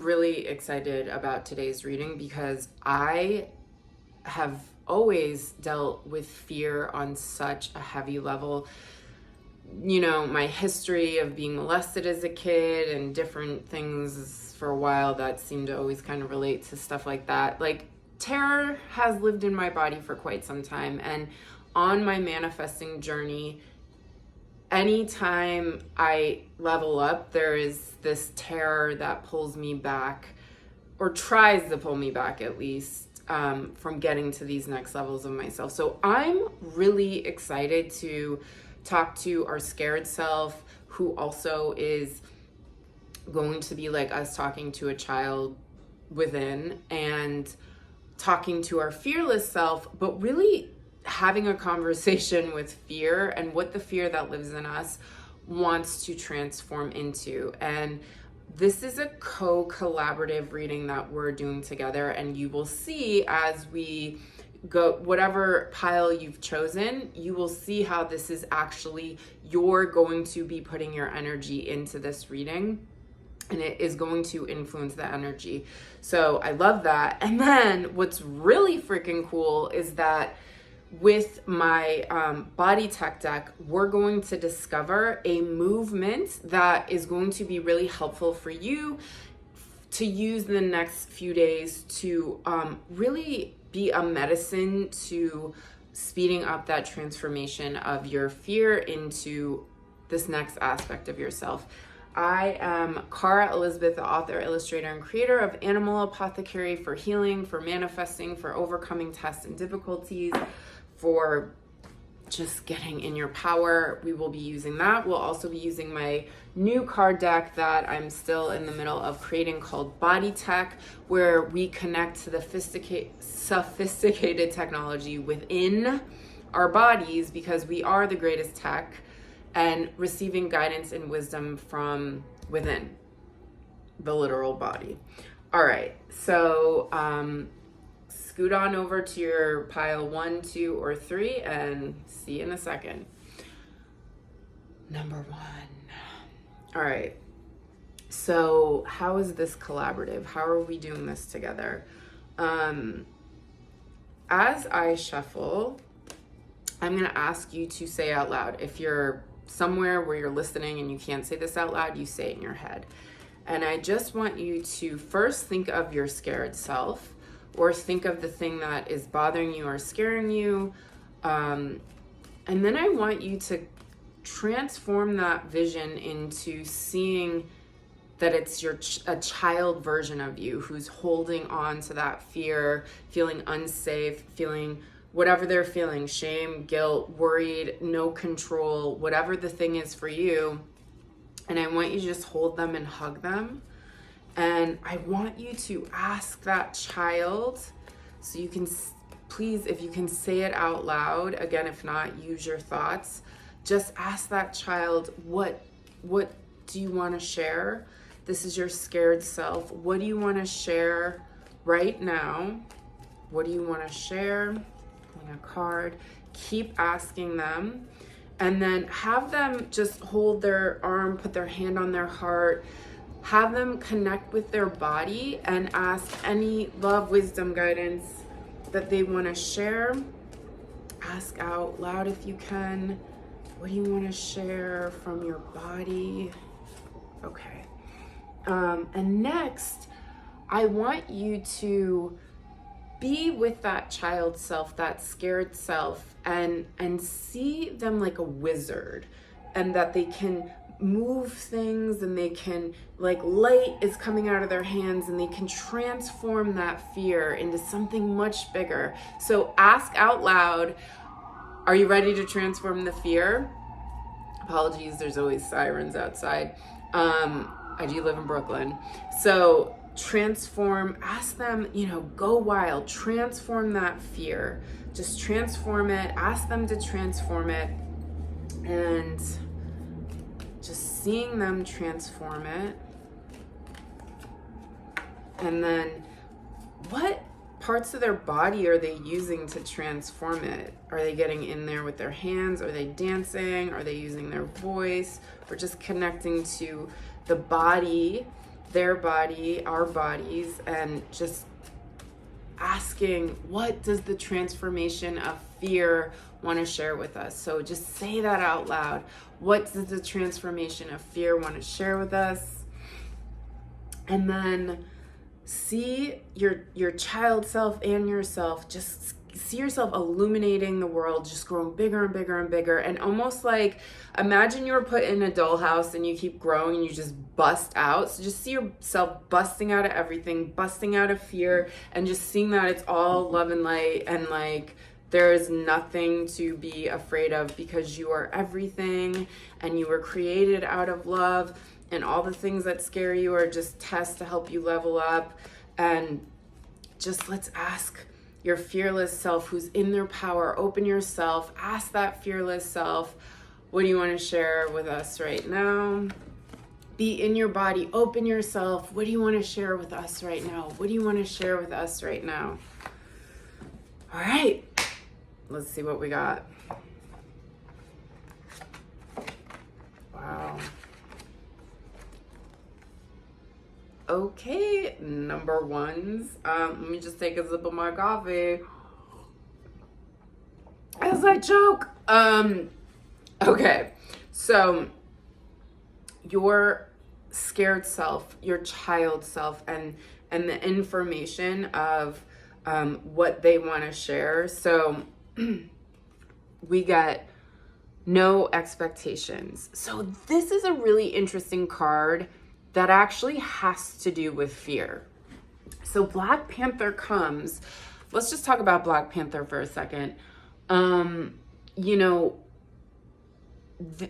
Really excited about today's reading because I have always dealt with fear on such a heavy level. You know, my history of being molested as a kid and different things for a while that seemed to always kind of relate to stuff like that. Like, terror has lived in my body for quite some time, and on my manifesting journey, anytime I level up, there is this terror that pulls me back, or tries to pull me back at least, from getting to these next levels of myself. So I'm really excited to talk to our scared self, who also is going to be like us talking to a child within, and talking to our fearless self, but really having a conversation with fear and what the fear that lives in us wants to transform into. And this is a co-collaborative reading that we're doing together, and you will see as we go, whatever pile you've chosen, you will see how this is actually, you're going to be putting your energy into this reading, and it is going to influence the energy. So I love that. And then what's really freaking cool is that with my body tech deck, we're going to discover a movement that is going to be really helpful for you to use in the next few days to really be a medicine to speeding up that transformation of your fear into this next aspect of yourself. I am Cara Elizabeth, the author, illustrator, and creator of Animal Apothecary, for healing, for manifesting, for overcoming tests and difficulties, for just getting in your power. We will be using that. We'll also be using my new card deck that I'm still in the middle of creating called Body Tech, where we connect to the sophisticated technology within our bodies, because we are the greatest tech, and receiving guidance and wisdom from within the literal body. All right, so scoot on over to your pile 1, 2, or 3, and see you in a second. Number 1. All right, so how is this collaborative? How are we doing this together? As I shuffle, I'm gonna ask you to say out loud. If you're somewhere where you're listening and you can't say this out loud, you say it in your head. And I just want you to first think of your scared self, or think of the thing that is bothering you or scaring you. And then I want you to transform that vision into seeing that it's a child version of you who's holding on to that fear, feeling unsafe, feeling whatever they're feeling, shame, guilt, worried, no control, whatever the thing is for you. And I want you to just hold them and hug them. And I want you to ask that child, so you can, please, if you can say it out loud, again, if not, use your thoughts. Just ask that child, what do you want to share? This is your scared self. What do you want to share right now? What do you want to share? On a card. Keep asking them, and then have them just hold their arm, put their hand on their heart, have them connect with their body and ask any love, wisdom, guidance that they want to share. Ask out loud if you can. What do you want to share from your body? Okay. And next, I want you to be with that child self, that scared self, and see them like a wizard, and that they can move things, and they can, like, light is coming out of their hands, and they can transform that fear into something much bigger. So ask out loud, are you ready to transform the fear? Apologies, there's always sirens outside. I do live in Brooklyn. So transform, ask them, go wild, transform that fear. Just transform it, ask them to transform it, and just seeing them transform it. And then what parts of their body are they using to transform it? Are they getting in there with their hands? Are they dancing? Are they using their voice? Or just connecting to the body their body, our bodies, and just asking, what does the transformation of fear want to share with us? So just say that out loud. What does the transformation of fear want to share with us? And then see your child self and yourself, just see yourself illuminating the world, just growing bigger and bigger and bigger. And almost like, imagine you were put in a dollhouse and you keep growing and you just bust out. So just see yourself busting out of everything, busting out of fear, and just seeing that it's all love and light, and like there is nothing to be afraid of, because you are everything and you were created out of love, and all the things that scare you are just tests to help you level up. And just let's ask your fearless self, who's in their power. Open yourself, ask that fearless self, what do you want to share with us right now? Be in your body, open yourself. What do you want to share with us right now? What do you want to share with us right now? All right, let's see what we got. Wow. Okay, number ones. Let me just take a sip of my coffee as I choke. Okay, so your scared self, your child self, and the information of what they want to share. So we get no expectations. So this is a really interesting card that actually has to do with fear. So Black Panther comes. Let's just talk about Black Panther for a second. You know,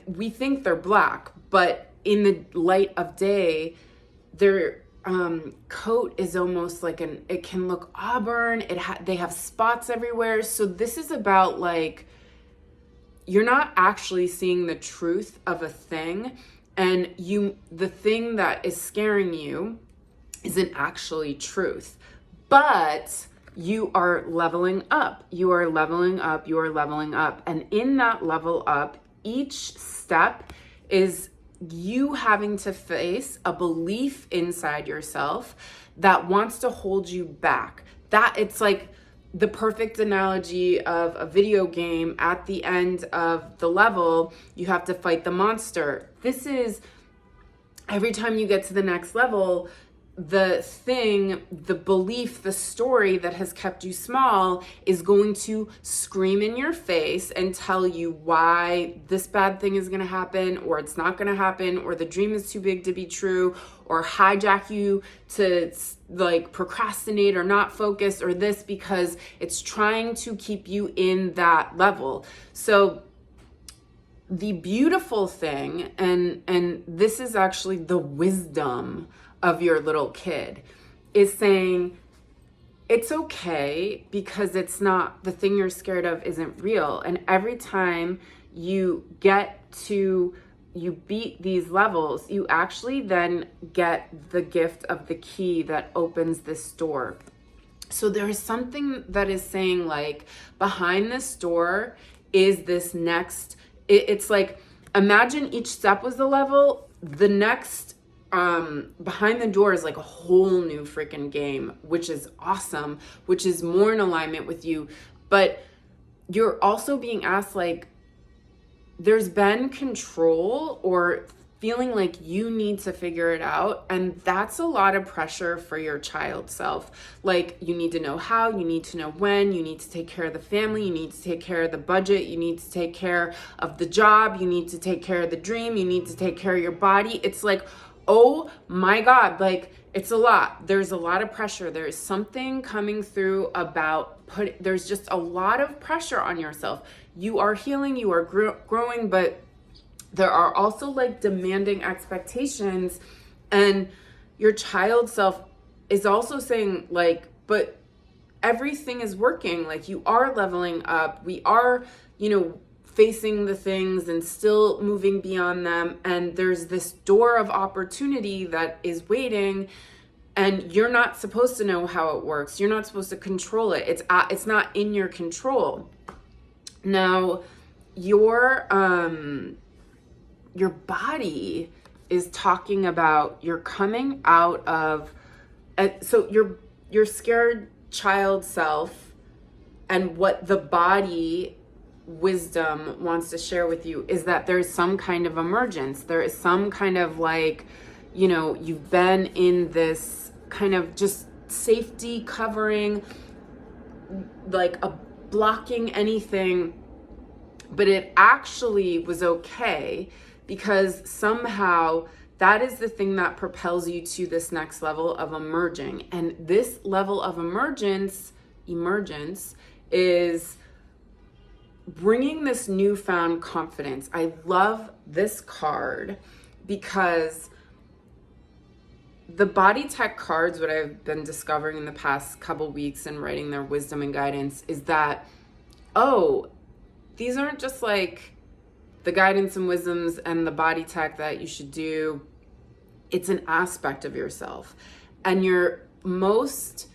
we think they're black, but in the light of day, their coat is almost like it can look auburn. They have spots everywhere. So this is about like, you're not actually seeing the truth of a thing, and the thing that is scaring you isn't actually truth, but you are leveling up. You are leveling up. You are leveling up. And in that level up, each step is you having to face a belief inside yourself that wants to hold you back. That it's like the perfect analogy of a video game. At the end of the level, you have to fight the monster. This is every time you get to the next level, the thing, the belief, the story that has kept you small is going to scream in your face and tell you why this bad thing is going to happen, or it's not going to happen, or the dream is too big to be true, or hijack you to like procrastinate or not focus, or this, because it's trying to keep you in that level. So the beautiful thing, and this is actually the wisdom of your little kid, is saying it's okay, because it's not, the thing you're scared of isn't real. And every time you beat these levels, you actually then get the gift of the key that opens this door. So there is something that is saying like, behind this door is this next, it's like, imagine each step was the level, the next behind the door is like a whole new freaking game, which is awesome, which is more in alignment with you. But you're also being asked, like, there's been control or feeling like you need to figure it out, and that's a lot of pressure for your child self. Like, you need to know how, you need to know when, you need to take care of the family, you need to take care of the budget, you need to take care of the job, you need to take care of the dream, you need to take care of your body. It's like, oh my God, like, it's a lot. There's a lot of pressure. There is something coming through about there's just a lot of pressure on yourself. You are healing, you are growing, but there are also like demanding expectations. And your child self is also saying like, but everything is working. Like, you are leveling up. We are, facing the things and still moving beyond them. And there's this door of opportunity that is waiting, and you're not supposed to know how it works. You're not supposed to control it. It's not in your control. Now, your body is talking about you're coming out of, so your scared child self, and what the body wisdom wants to share with you is that there's some kind of emergence. There is some kind of like, you know, you've been in this kind of just safety covering, like a blocking anything, but it actually was okay because somehow that is the thing that propels you to this next level of emerging. And this level of emergence is bringing this newfound confidence. I love this card because the body tech cards, what I've been discovering in the past couple weeks and writing their wisdom and guidance, is that, oh, these aren't just like the guidance and wisdoms and the body tech that you should do. It's an aspect of yourself. And your most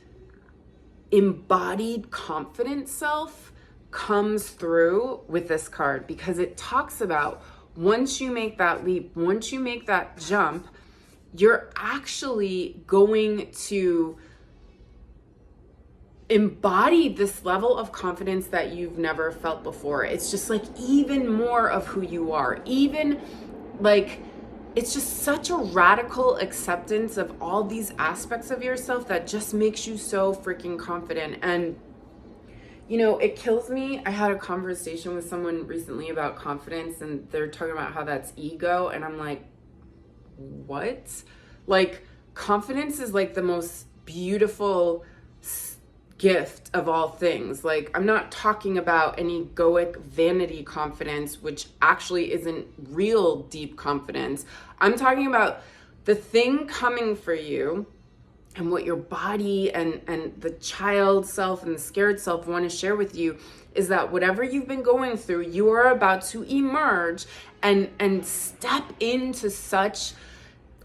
embodied confident self comes through with this card, because it talks about once you make that leap, once you make that jump, you're actually going to embody this level of confidence that you've never felt before. It's just like even more of who you are, even like it's just such a radical acceptance of all these aspects of yourself that just makes you so freaking confident. And you know, it kills me. I had a conversation with someone recently about confidence, and they're talking about how that's ego, and I'm like, what? Like, confidence is like the most beautiful gift of all things. Like, I'm not talking about an egoic vanity confidence, which actually isn't real deep confidence. I'm talking about the thing coming for you and what your body and the child self and the scared self want to share with you is that whatever you've been going through, you are about to emerge and step into such,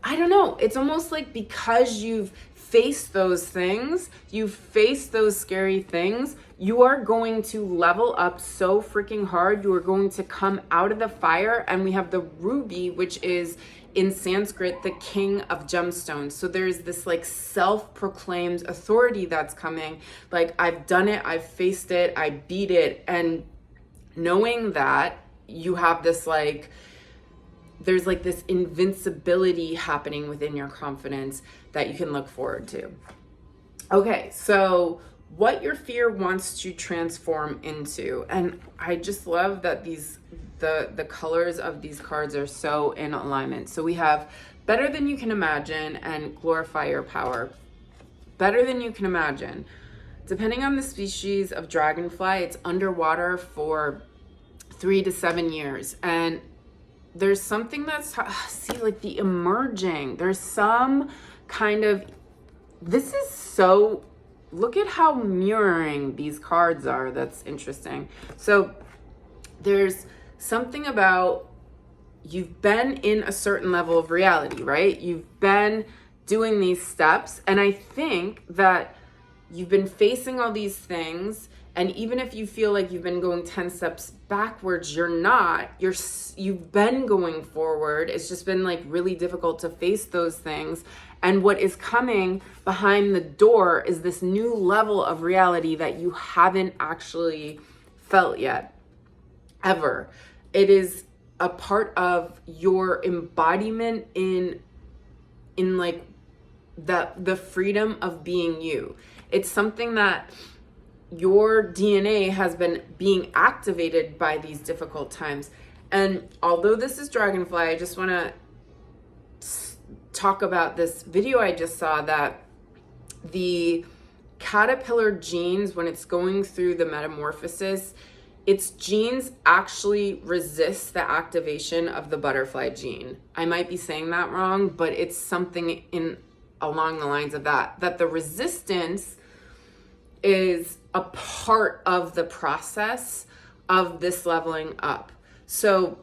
I don't know, it's almost like because you've faced those things, you've faced those scary things, you are going to level up so freaking hard. You are going to come out of the fire. And we have the ruby, which is in Sanskrit, the king of gemstones. So there's this like self-proclaimed authority that's coming. Like, I've done it, I've faced it, I beat it. And knowing that you have this like, there's like this invincibility happening within your confidence that you can look forward to. Okay, so what your fear wants to transform into. And I just love that the colors of these cards are so in alignment. So we have better than you can imagine and glorify your power. Better than you can imagine. Depending on the species of dragonfly, it's underwater for 3 to 7 years. And there's something that's, see, like the emerging, there's some kind of, this is so, look at how mirroring these cards are. That's interesting. So there's something about, you've been in a certain level of reality, right? You've been doing these steps. And I think that you've been facing all these things. And even if you feel like you've been going 10 steps backwards, you're not. You've been going forward. It's just been like really difficult to face those things. And what is coming behind the door is this new level of reality that you haven't actually felt yet, ever. It is a part of your embodiment in like the freedom of being you. It's something that your DNA has been being activated by these difficult times. And although this is dragonfly, I just want to talk about this video I just saw, that the caterpillar genes, when it's going through the metamorphosis, its genes actually resist the activation of the butterfly gene. I might be saying that wrong, but it's something along the lines of that the resistance is a part of the process of this leveling up. So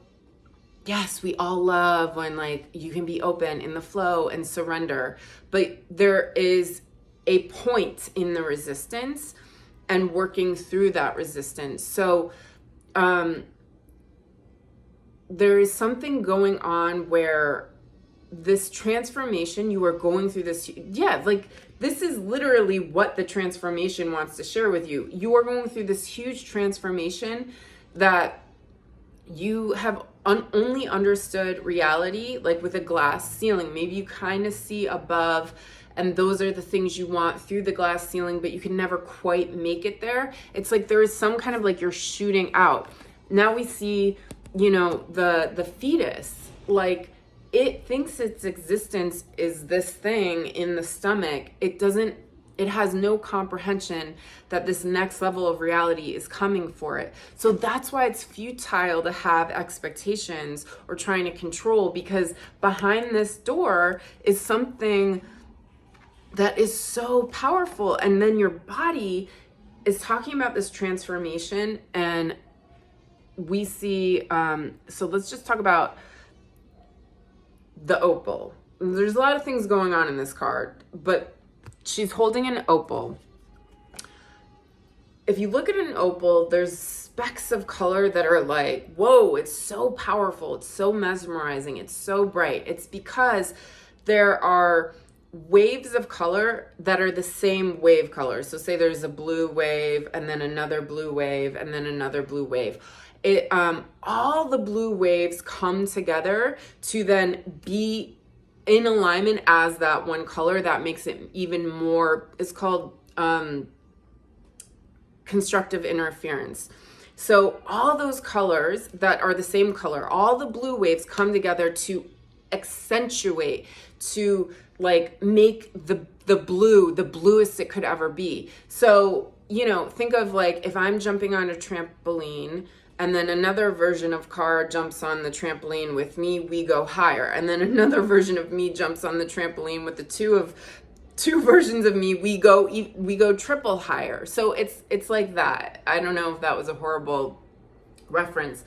yes, we all love when like you can be open in the flow and surrender, but there is a point in the resistance and working through that resistance. So there is something going on where this transformation, you are going through this, like this is literally what the transformation wants to share with you. You are going through this huge transformation that you have only understood reality like with a glass ceiling. Maybe you kind of see above, and those are the things you want through the glass ceiling, but you can never quite make it there. It's like there is some kind of like you're shooting out. Now we see, the fetus, like it thinks its existence is this thing in the stomach. It has no comprehension that this next level of reality is coming for it. So that's why it's futile to have expectations or trying to control, because behind this door is something that is so powerful. And then your body is talking about this transformation, and we see, so let's just talk about the opal. There's a lot of things going on in this card, but she's holding an opal. If you look at an opal, there's specks of color that are like, whoa, it's so powerful. It's so mesmerizing. It's so bright. It's because there are waves of color that are the same wave color. So say there's a blue wave and then another blue wave and then another blue wave. All the blue waves come together to then be in alignment as that one color. That makes it even more, it's called constructive interference. So all those colors that are the same color, all the blue waves come together to accentuate, to like make the blue the bluest it could ever be. So, think of like if I'm jumping on a trampoline and then another version of car jumps on the trampoline with me, we go higher. And then another version of me jumps on the trampoline with the two versions of me, we go triple higher. So it's like that. I don't know if that was a horrible reference.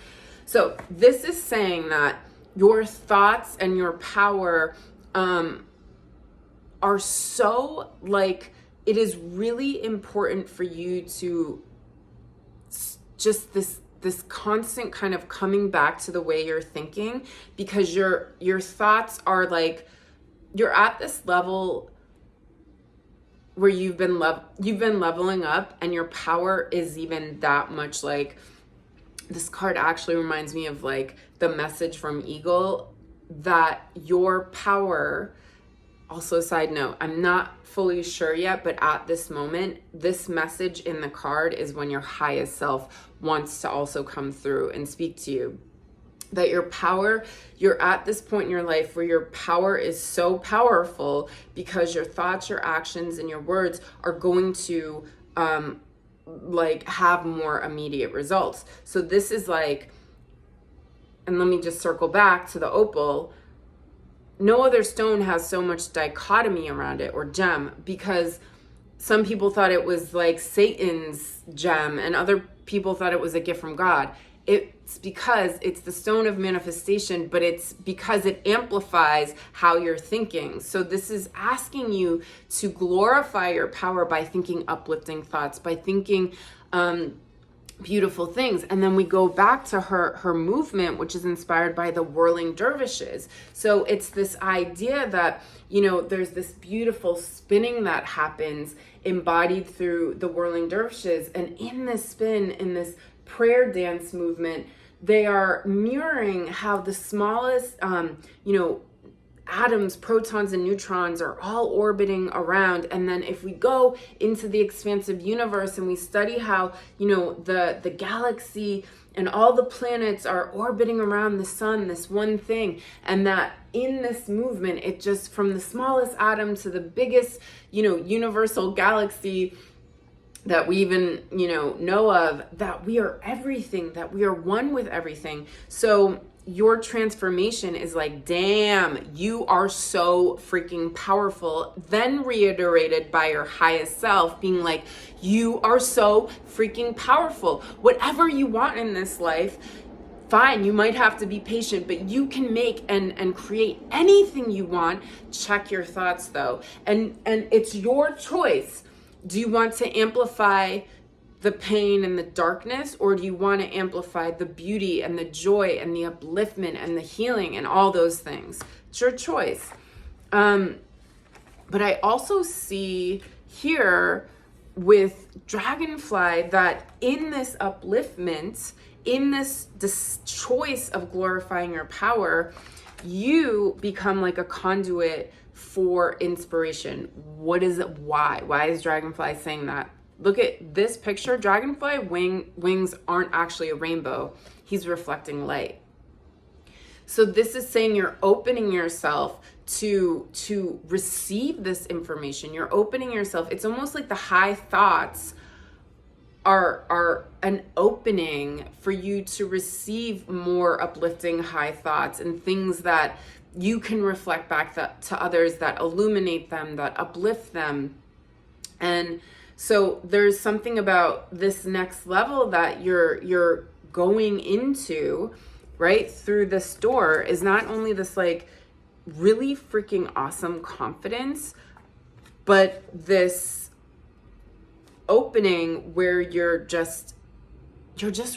So this is saying that your thoughts and your power are so like, it is really important for you to just this constant kind of coming back to the way you're thinking, because your thoughts are like, you're at this level where you've been leveling up, and your power is even that much. Like, this card actually reminds me of like the message from Eagle, that your power, also side note, I'm not fully sure yet, but at this moment, this message in the card is when your highest self wants to also come through and speak to you. That your power, you're at this point in your life where your power is so powerful because your thoughts, your actions, and your words are going to like have more immediate results. So this is like, and let me just circle back to the opal. No other stone has so much dichotomy around it, or gem, because some people thought it was like Satan's gem and other people thought it was a gift from God. It's because it's the stone of manifestation, but it's because it amplifies how you're thinking. So this is asking you to glorify your power by thinking uplifting thoughts, by thinking beautiful things. And then we go back to her movement, which is inspired by the whirling dervishes. So it's this idea that, there's this beautiful spinning that happens embodied through the whirling dervishes. And in this spin, in this prayer dance movement, they are mirroring how the smallest, atoms, protons, and neutrons are all orbiting around. And then if we go into the expansive universe and we study how, the galaxy and all the planets are orbiting around the sun, this one thing, and that in this movement, it just, from the smallest atom to the biggest, universal galaxy that we even, know of, that we are everything, that we are one with everything. So your transformation is like, damn, you are so freaking powerful. Then reiterated by your highest self being like, you are so freaking powerful. Whatever you want in this life, fine, you might have to be patient, but you can make and create anything you want. Check your thoughts though. And it's your choice. Do you want to amplify the pain and the darkness, or do you want to amplify the beauty and the joy and the upliftment and the healing and all those things? It's your choice. But I also see here with Dragonfly that in this upliftment, in this choice of glorifying your power, you become like a conduit for inspiration. What is it? Why? Why is Dragonfly saying that? Look at this picture. Dragonfly wings aren't actually a rainbow. He's reflecting light. So this is saying you're opening yourself to receive this information. You're opening yourself. It's almost like the high thoughts are an opening for you to receive more uplifting high thoughts and things that you can reflect back to others, that illuminate them, that uplift them. And so there's something about this next level that you're going into, right, through this door, is not only this like really freaking awesome confidence, but this opening where you're just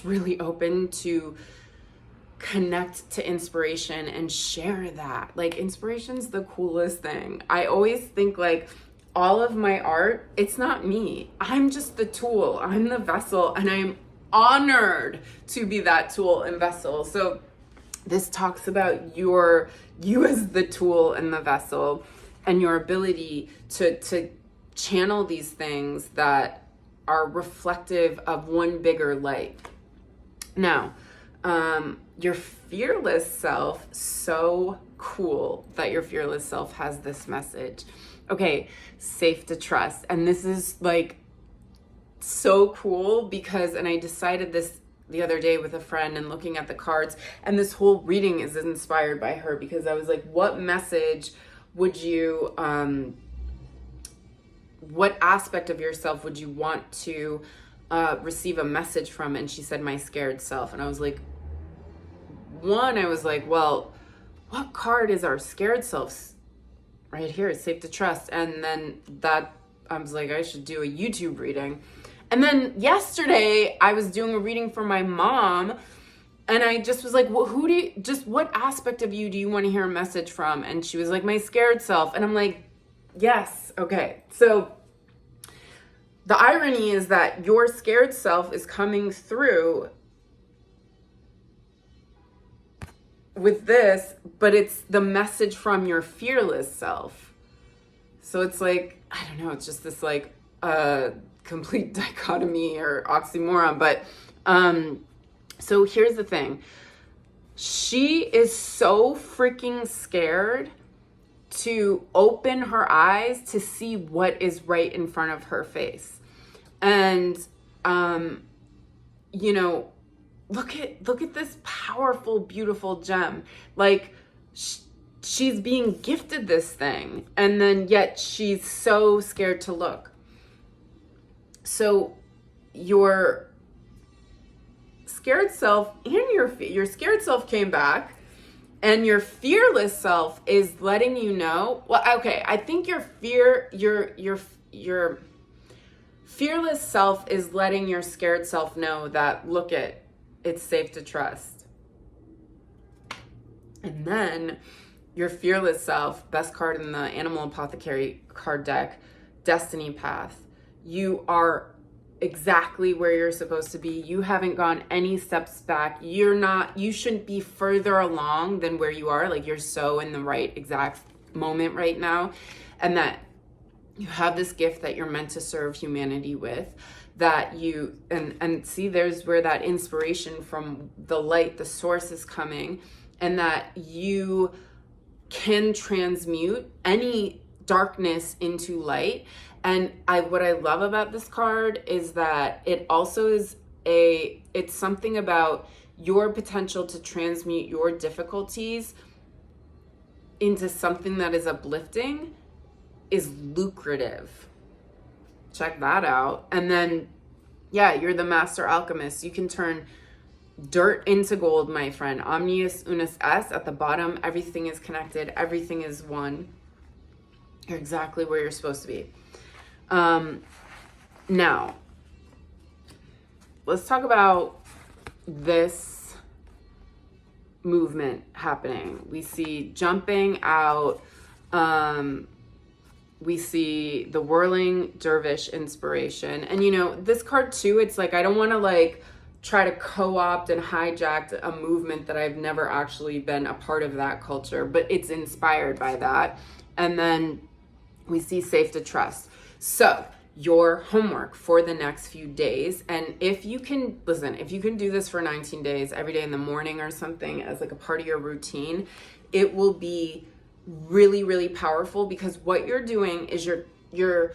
really open to connect to inspiration and share that. Like, inspiration's the coolest thing. I always think like all of my art, it's not me. I'm just the tool. I'm the vessel, and I'm honored to be that tool and vessel. So this talks about you as the tool and the vessel, and your ability to channel these things that are reflective of one bigger light. Now, your fearless self, so cool that your fearless self has this message. Okay, safe to trust. And this is like so cool because, and I decided this the other day with a friend and looking at the cards, and this whole reading is inspired by her, because I was like, what message would you, what aspect of yourself would you want to receive a message from? And she said, my scared self. And I was like, well, what card is our scared self? Right here, it's safe to trust. And then that, I was like, I should do a YouTube reading. And then yesterday I was doing a reading for my mom, and I just was like, well, what aspect of you do you want to hear a message from? And she was like, my scared self. And I'm like, yes. Okay. So the irony is that your scared self is coming through with this, but it's the message from your fearless self. So it's like, I don't know, it's just this like complete dichotomy or oxymoron. But so here's the thing. She is so freaking scared to open her eyes to see what is right in front of her face. And you know, look at this powerful, beautiful gem. Like, she's being gifted this thing, and then yet she's so scared to look. So your scared self and your scared self came back, and your fearless self is letting you know. Well, okay, I think your fearless self is letting your scared self know that, it's safe to trust. And then your fearless self, best card in the Animal Apothecary card deck, Destiny Path. You are exactly where you're supposed to be. You haven't gone any steps back. You shouldn't be further along than where you are. Like, you're so in the right exact moment right now. And that you have this gift that you're meant to serve humanity with, that you, and see, there's where that inspiration from the light, the source, is coming, and that you can transmute any darkness into light. And what I love about this card is that it also is it's something about your potential to transmute your difficulties into something that is uplifting is lucrative. Check that out. And then, yeah, you're the master alchemist. You can turn dirt into gold, my friend. Omnius unus est at the bottom. Everything is connected. Everything is one. You're exactly where you're supposed to be. Now, let's talk about this movement happening. We see jumping out. We see the whirling dervish inspiration. And, you know, this card too, it's like, I don't want to like try to co-opt and hijack a movement that I've never actually been a part of that culture, but it's inspired by that. And then we see safe to trust. So your homework for the next few days, and if you can, listen, if you can do this for 19 days, every day in the morning or something as like a part of your routine, it will be really, really powerful, because what you're doing is you're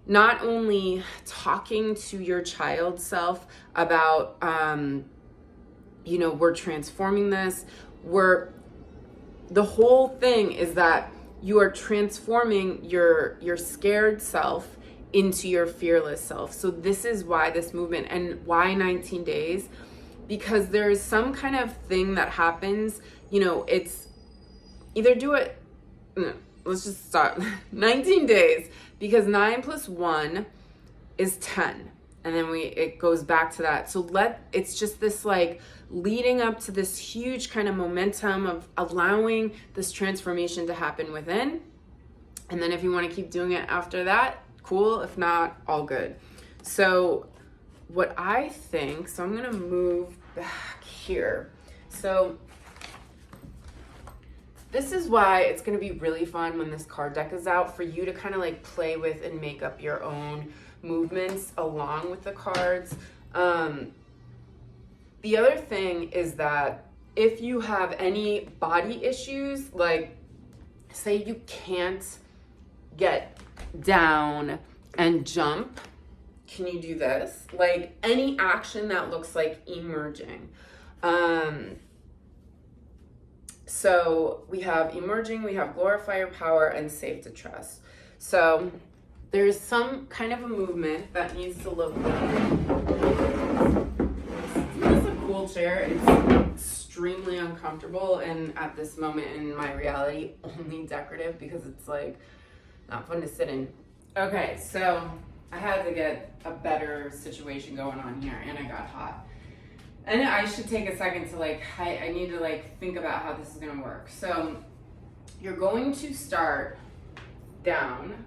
not only talking to your child self about, you know, we're transforming this, the whole thing is that you are transforming your scared self into your fearless self. So this is why this movement, and why 19 days, because there's some kind of thing that happens, you know, it's either do it, no, let's just stop. 19 days, because 9 plus 1 is 10. And then it goes back to that. So it's just this like leading up to this huge kind of momentum of allowing this transformation to happen within. And then if you want to keep doing it after that, cool. If not, all good. So what I think, so I'm going to move back here. So this is why it's going to be really fun when this card deck is out for you to kind of like play with and make up your own movements along with the cards. The other thing is that if you have any body issues, like say you can't get down and jump, can you do this? Like any action that looks like emerging. So we have emerging, we have glorify your power, and safe to trust. So there's some kind of a movement that needs to look like this is a cool chair. It's extremely uncomfortable, and at this moment in my reality, only decorative because it's like not fun to sit in. Okay, so I had to get a better situation going on here, and I got hot. And I should take a second to like, I need to like think about how this is gonna work. So you're going to start down,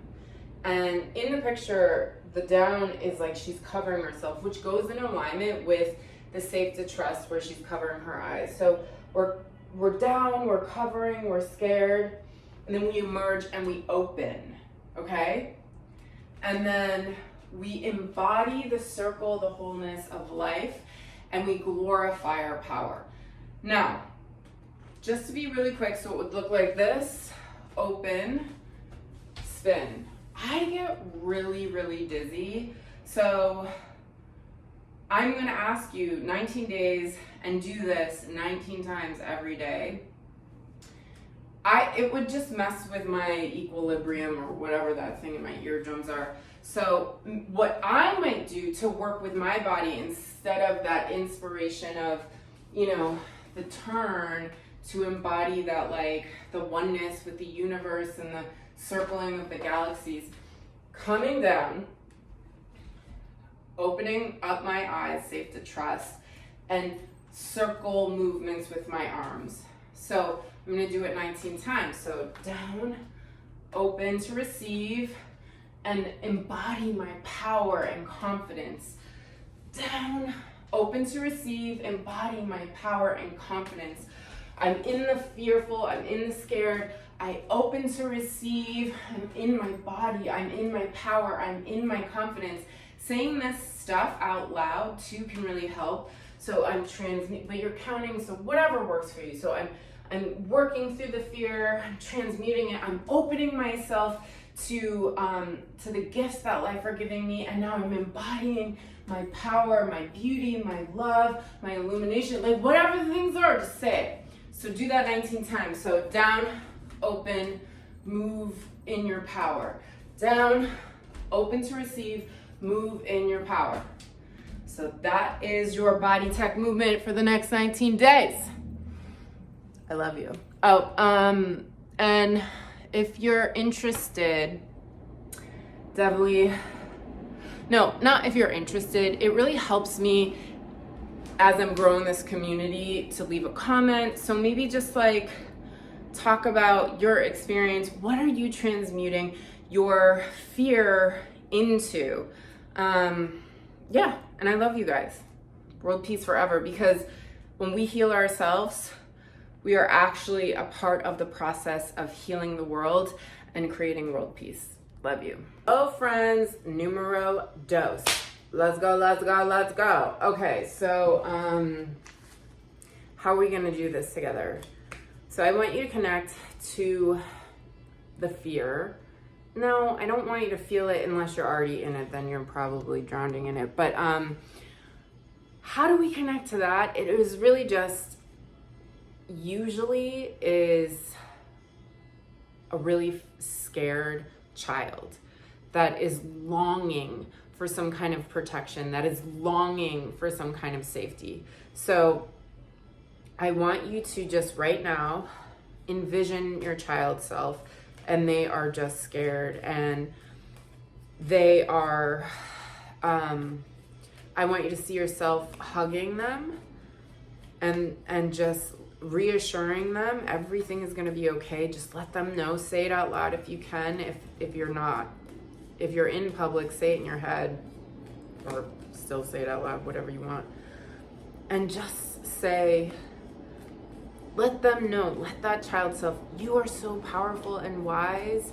and in the picture, the down is like she's covering herself, which goes in alignment with the safe to trust where she's covering her eyes. So we're down, we're covering, we're scared, and then we emerge and we open, okay? And then we embody the circle, the wholeness of life, and we glorify our power. Now, just to be really quick, so it would look like this, open, spin. I get really, really dizzy, so I'm gonna ask you 19 days and do this 19 times every day. It would just mess with my equilibrium or whatever that thing in my eardrums are. So what I might do to work with my body instead of that inspiration of, you know, the turn to embody that like the oneness with the universe and the circling of the galaxies, coming down, opening up my eyes, safe to trust, and circle movements with my arms. So I'm gonna do it 19 times. So down, open to receive, and embody my power and confidence. Down, open to receive, embody my power and confidence. I'm in the fearful, I'm in the scared, I open to receive, I'm in my body, I'm in my power, I'm in my confidence. Saying this stuff out loud too can really help. So I'm but you're counting, so whatever works for you. So I'm working through the fear, I'm transmuting it, I'm opening myself to the gifts that life are giving me, and now I'm embodying my power, my beauty, my love, my illumination, like whatever the things are, just say it. So do that 19 times. So down, open, move in your power. Down, open to receive, move in your power. So that is your body tech movement for the next 19 days. I love you. Oh, and if you're interested, definitely, no, not if you're interested. It really helps me as I'm growing this community, to leave a comment. So maybe just like talk about your experience. What are you transmuting your fear into? Yeah, and I love you guys. World peace forever, because when we heal ourselves, we are actually a part of the process of healing the world and creating world peace. Love you. Oh, friends, numero dos. Let's go, let's go, let's go. Okay, so how are we gonna do this together? So I want you to connect to the fear. No, I don't want you to feel it unless you're already in it, then you're probably drowning in it. But how do we connect to that? It is really just, usually is a really scared child that is longing for some kind of protection, that is longing for some kind of safety. So I want you to just right now envision your child self, and they are just scared, and they are, I want you to see yourself hugging them and just reassuring them everything is going to be okay. Just let them know. Say it out loud if you can. If you're not, if you're in public, say it in your head, or still say it out loud, whatever you want. And just say, let them know, let that child self, you are so powerful and wise.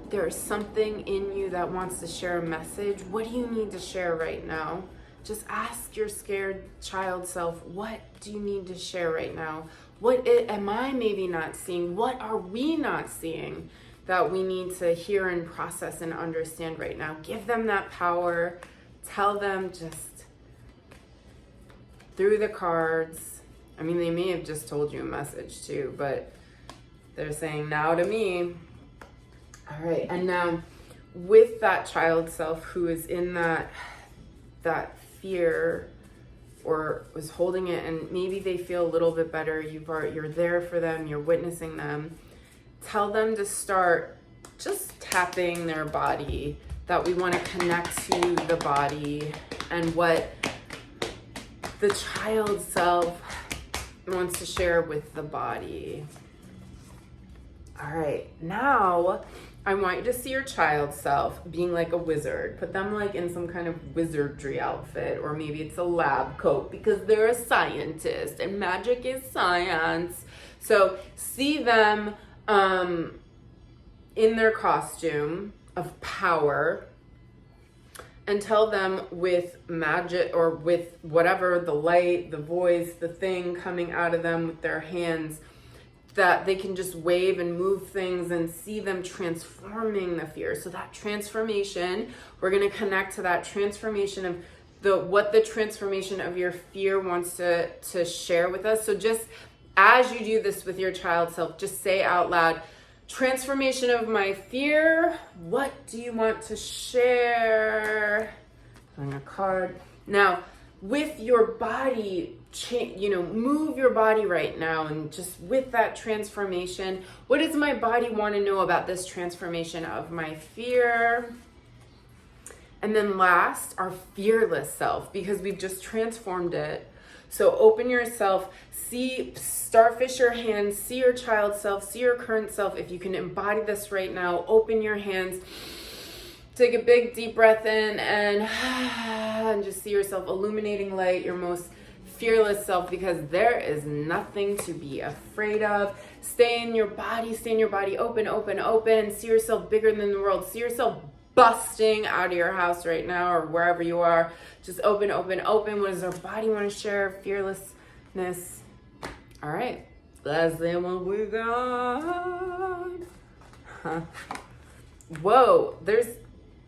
There is something in you that wants to share a message. What do you need to share right now? Just ask your scared child self, what do you need to share right now? What am I maybe not seeing? What are we not seeing that we need to hear and process and understand right now? Give them that power. Tell them just through the cards. I mean, they may have just told you a message too, but they're saying now to me. All right, and now with that child self who is in that fear or was holding it, and maybe they feel a little bit better, you're there for them, you're witnessing them, tell them to start just tapping their body, that we want to connect to the body and what the child self wants to share with the body. All right, now I want you to see your child self being like a wizard. Put them like in some kind of wizardry outfit, or maybe it's a lab coat because they're a scientist and magic is science. So see them in their costume of power, and tell them with magic or with whatever, the light, the voice, the thing coming out of them with their hands, that they can just wave and move things and see them transforming the fear. So that transformation, we're gonna connect to that transformation of what the transformation of your fear wants to share with us. So just as you do this with your child self, just say out loud, transformation of my fear, what do you want to share? Pulling a card. Now, with your body, move your body right now, and just with that transformation, what does my body want to know about this transformation of my fear? And then last, our fearless self, because we've just transformed it. So open yourself, see, starfish your hands, see your child self, see your current self. If you can embody this right now, open your hands, take a big deep breath in, and just see yourself illuminating light, your most fearless self, because there is nothing to be afraid of. Stay in your body, open, open, open. See yourself bigger than the world. See yourself busting out of your house right now or wherever you are. Just open, open, open. What does our body want to share? Fearlessness. All right, let's see what we got. Whoa,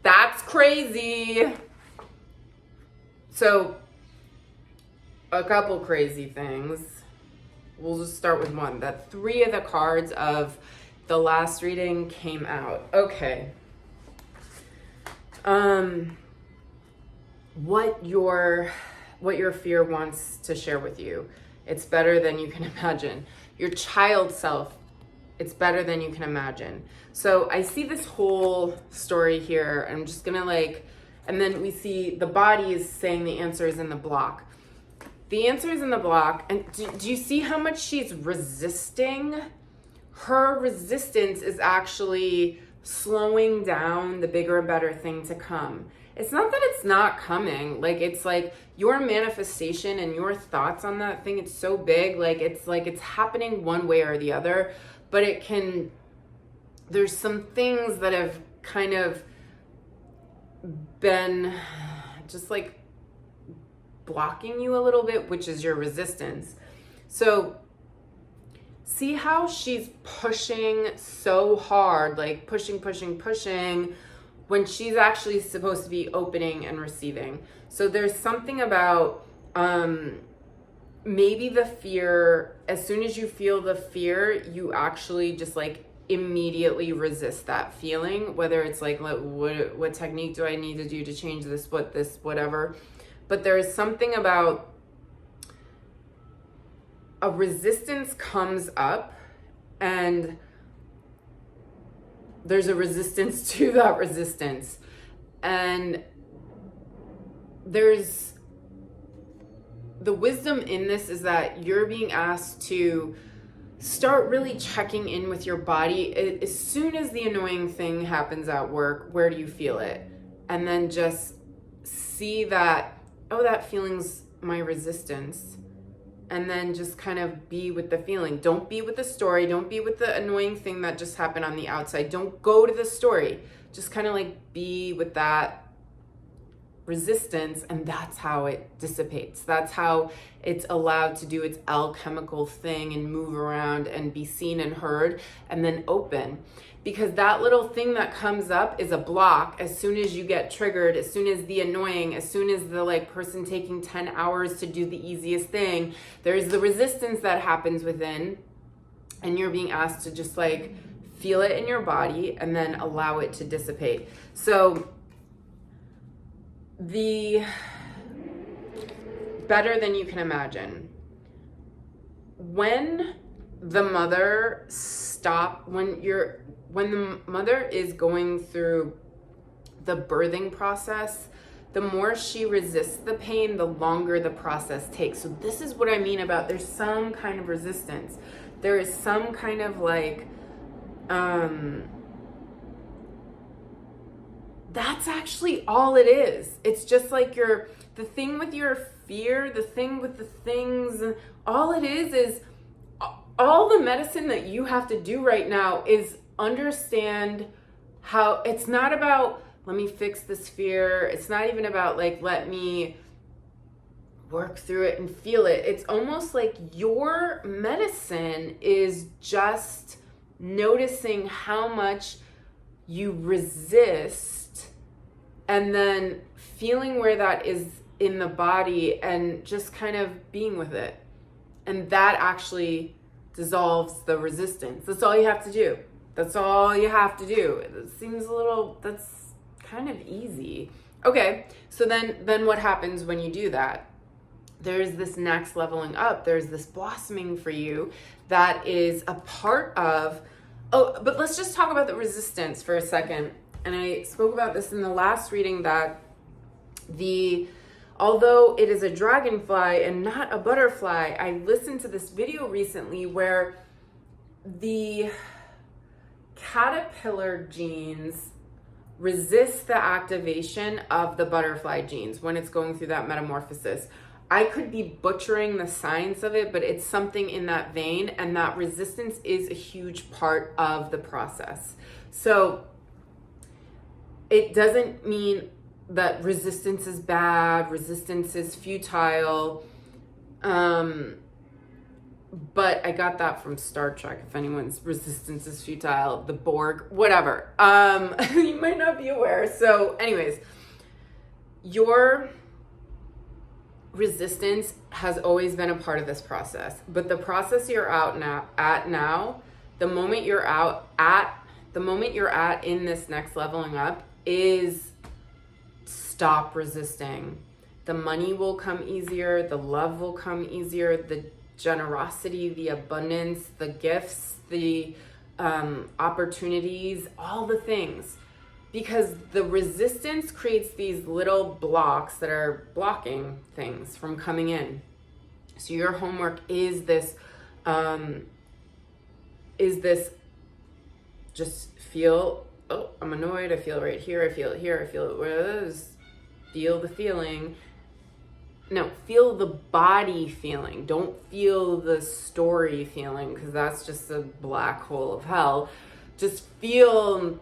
that's crazy. So a couple crazy things. We'll just start with one. That 3 of the cards of the last reading came out. Okay. What your fear wants to share with you. It's better than you can imagine. Your child self, it's better than you can imagine. So I see this whole story here. I'm just gonna and then we see the body is saying the answer is in the block. The answer is in the block. And do you see how much she's resisting? Her resistance is actually slowing down the bigger and better thing to come. It's not that it's not coming. Like, it's like your manifestation and your thoughts on that thing, it's so big. Like it's happening one way or the other, but there's some things that have kind of been just like blocking you a little bit, which is your resistance. So see how she's pushing so hard, like pushing, when she's actually supposed to be opening and receiving. So there's something about maybe the fear, as soon as you feel the fear, you actually just like immediately resist that feeling, whether it's like, what technique do I need to do to change this, whatever. But there's something about a resistance comes up, and there's a resistance to that resistance. And there's the wisdom in this is that you're being asked to start really checking in with your body. As soon as the annoying thing happens at work, where do you feel it? And then just see that, oh, that feeling's my resistance. And then just kind of be with the feeling. Don't be with the story. Don't be with the annoying thing that just happened on the outside. Don't go to the story. Just kind of like be with that resistance, and that's how it dissipates. That's how it's allowed to do its alchemical thing and move around and be seen and heard, and then open. Because that little thing that comes up is a block. As soon as you get triggered, as soon as the annoying, as soon as the like person taking 10 hours to do the easiest thing, there's the resistance that happens within, and you're being asked to just like feel it in your body and then allow it to dissipate. So the better than you can imagine. When the mother when the mother is going through the birthing process, the more she resists the pain, the longer the process takes. So this is what I mean about there's some kind of resistance. There is some kind of like, that's actually all it is. It's just like the thing with your fear, the thing with the things, all it is all the medicine that you have to do right now is understand how it's not about, let me fix this fear. It's not even about like, let me work through it and feel it. It's almost like your medicine is just noticing how much you resist, and then feeling where that is in the body and just kind of being with it. And that actually dissolves the resistance. That's all you have to do. That's all you have to do. It seems that's kind of easy. Okay, so then what happens when you do that? There's this next leveling up. There's this blossoming for you that is a part of, but let's just talk about the resistance for a second. And I spoke about this in the last reading that although it is a dragonfly and not a butterfly, I listened to this video recently where the caterpillar genes resist the activation of the butterfly genes when it's going through that metamorphosis. I could be butchering the science of it, but it's something in that vein, and that resistance is a huge part of the process. So it doesn't mean that resistance is bad, resistance is futile. But I got that from Star Trek. If anyone's resistance is futile, the Borg, whatever. You might not be aware. So anyways, your resistance has always been a part of this process. But the process you're now, the moment you're at in this next leveling up is stop resisting. The money will come easier, the love will come easier, the generosity, the abundance, the gifts, the opportunities, all the things. Because the resistance creates these little blocks that are blocking things from coming in. So your homework is this, just feel, oh, I'm annoyed. I feel right here. I feel it here. I feel it. Feel the feeling. No, feel the body feeling. Don't feel the story feeling, because that's just a black hole of hell. Just feel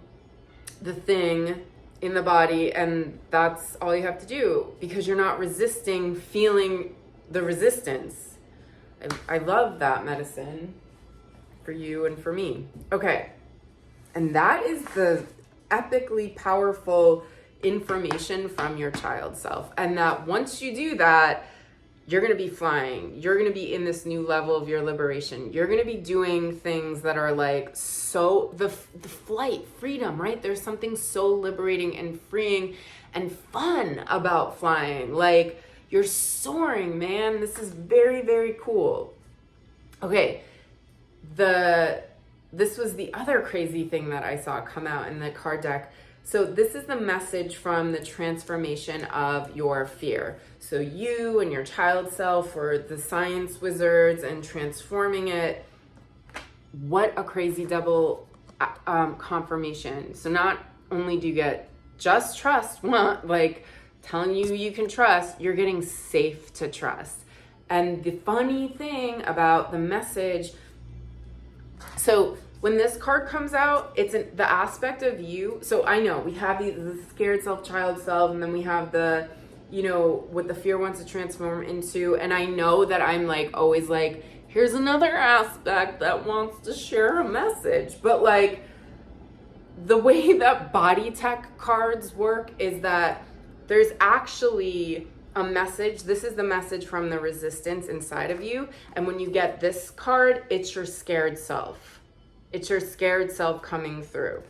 the thing in the body, and that's all you have to do, because you're not resisting feeling the resistance. I love that medicine for you and for me. Okay. And that is the epically powerful information from your child self. And that once you do that, you're going to be flying. You're going to be in this new level of your liberation. You're going to be doing things that are like so, the flight, freedom, right? There's something so liberating and freeing and fun about flying. Like, you're soaring, man. This is very, very cool. Okay. This was the other crazy thing that I saw come out in the card deck. So this is the message from the transformation of your fear. So you and your child self were the science wizards and transforming it. What a crazy double confirmation. So not only do you get just trust, like telling you can trust, you're getting safe to trust. And the funny thing about the message, so when this card comes out, it's the aspect of you. So I know we have the scared self, child self, and then we have the, what the fear wants to transform into. And I know that I'm like always like, here's another aspect that wants to share a message. But like the way that body tech cards work is that there's actually a message. This is the message from the resistance inside of you. And when you get this card, it's your scared self. It's your scared self coming through.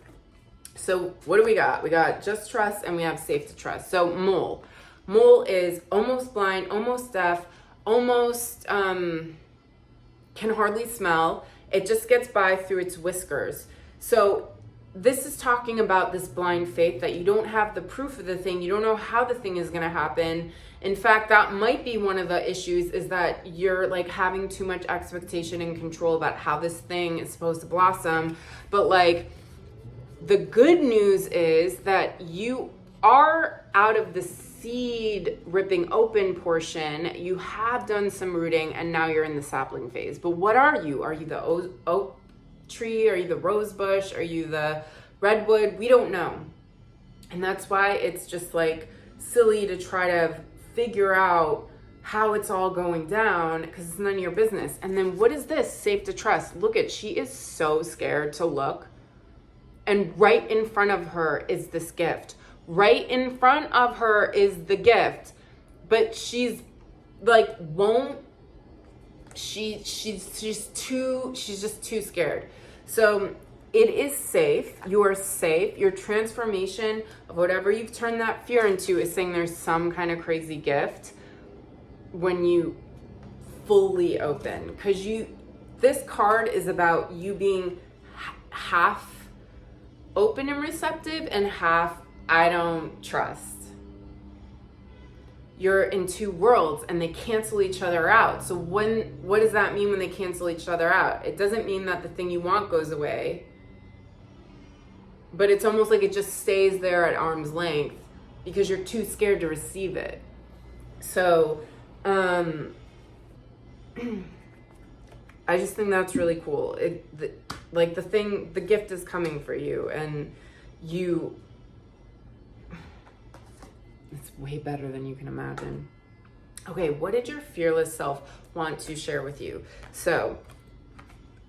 So what do we got? We got just trust and we have safe to trust. So mole. Mole is almost blind, almost deaf, almost can hardly smell. It just gets by through its whiskers. So this is talking about this blind faith that you don't have the proof of the thing. You don't know how the thing is going to happen. In fact, that might be one of the issues, is that you're like having too much expectation and control about how this thing is supposed to blossom. But like the good news is that you are out of the seed ripping open portion. You have done some rooting and now you're in the sapling phase. But what are you? Are you the oak tree? Are you the rose bush? Are you the redwood? We don't know. And that's why it's just like silly to try to figure out how it's all going down, because it's none of your business. And then what is this? Safe to trust. Look at, she is so scared to look. And right in front of her is this gift. Right in front of her is the gift. But she's like, she's just too scared. So it is safe. You are safe. Your transformation of whatever you've turned that fear into is saying there's some kind of crazy gift when you fully open. Because this card is about you being half open and receptive and half I don't trust. You're in two worlds and they cancel each other out. So what does that mean when they cancel each other out? It doesn't mean that the thing you want goes away, but it's almost like it just stays there at arm's length because you're too scared to receive it. So, I just think that's really cool. The gift is coming for you, and it's way better than you can imagine. Okay, what did your fearless self want to share with you? So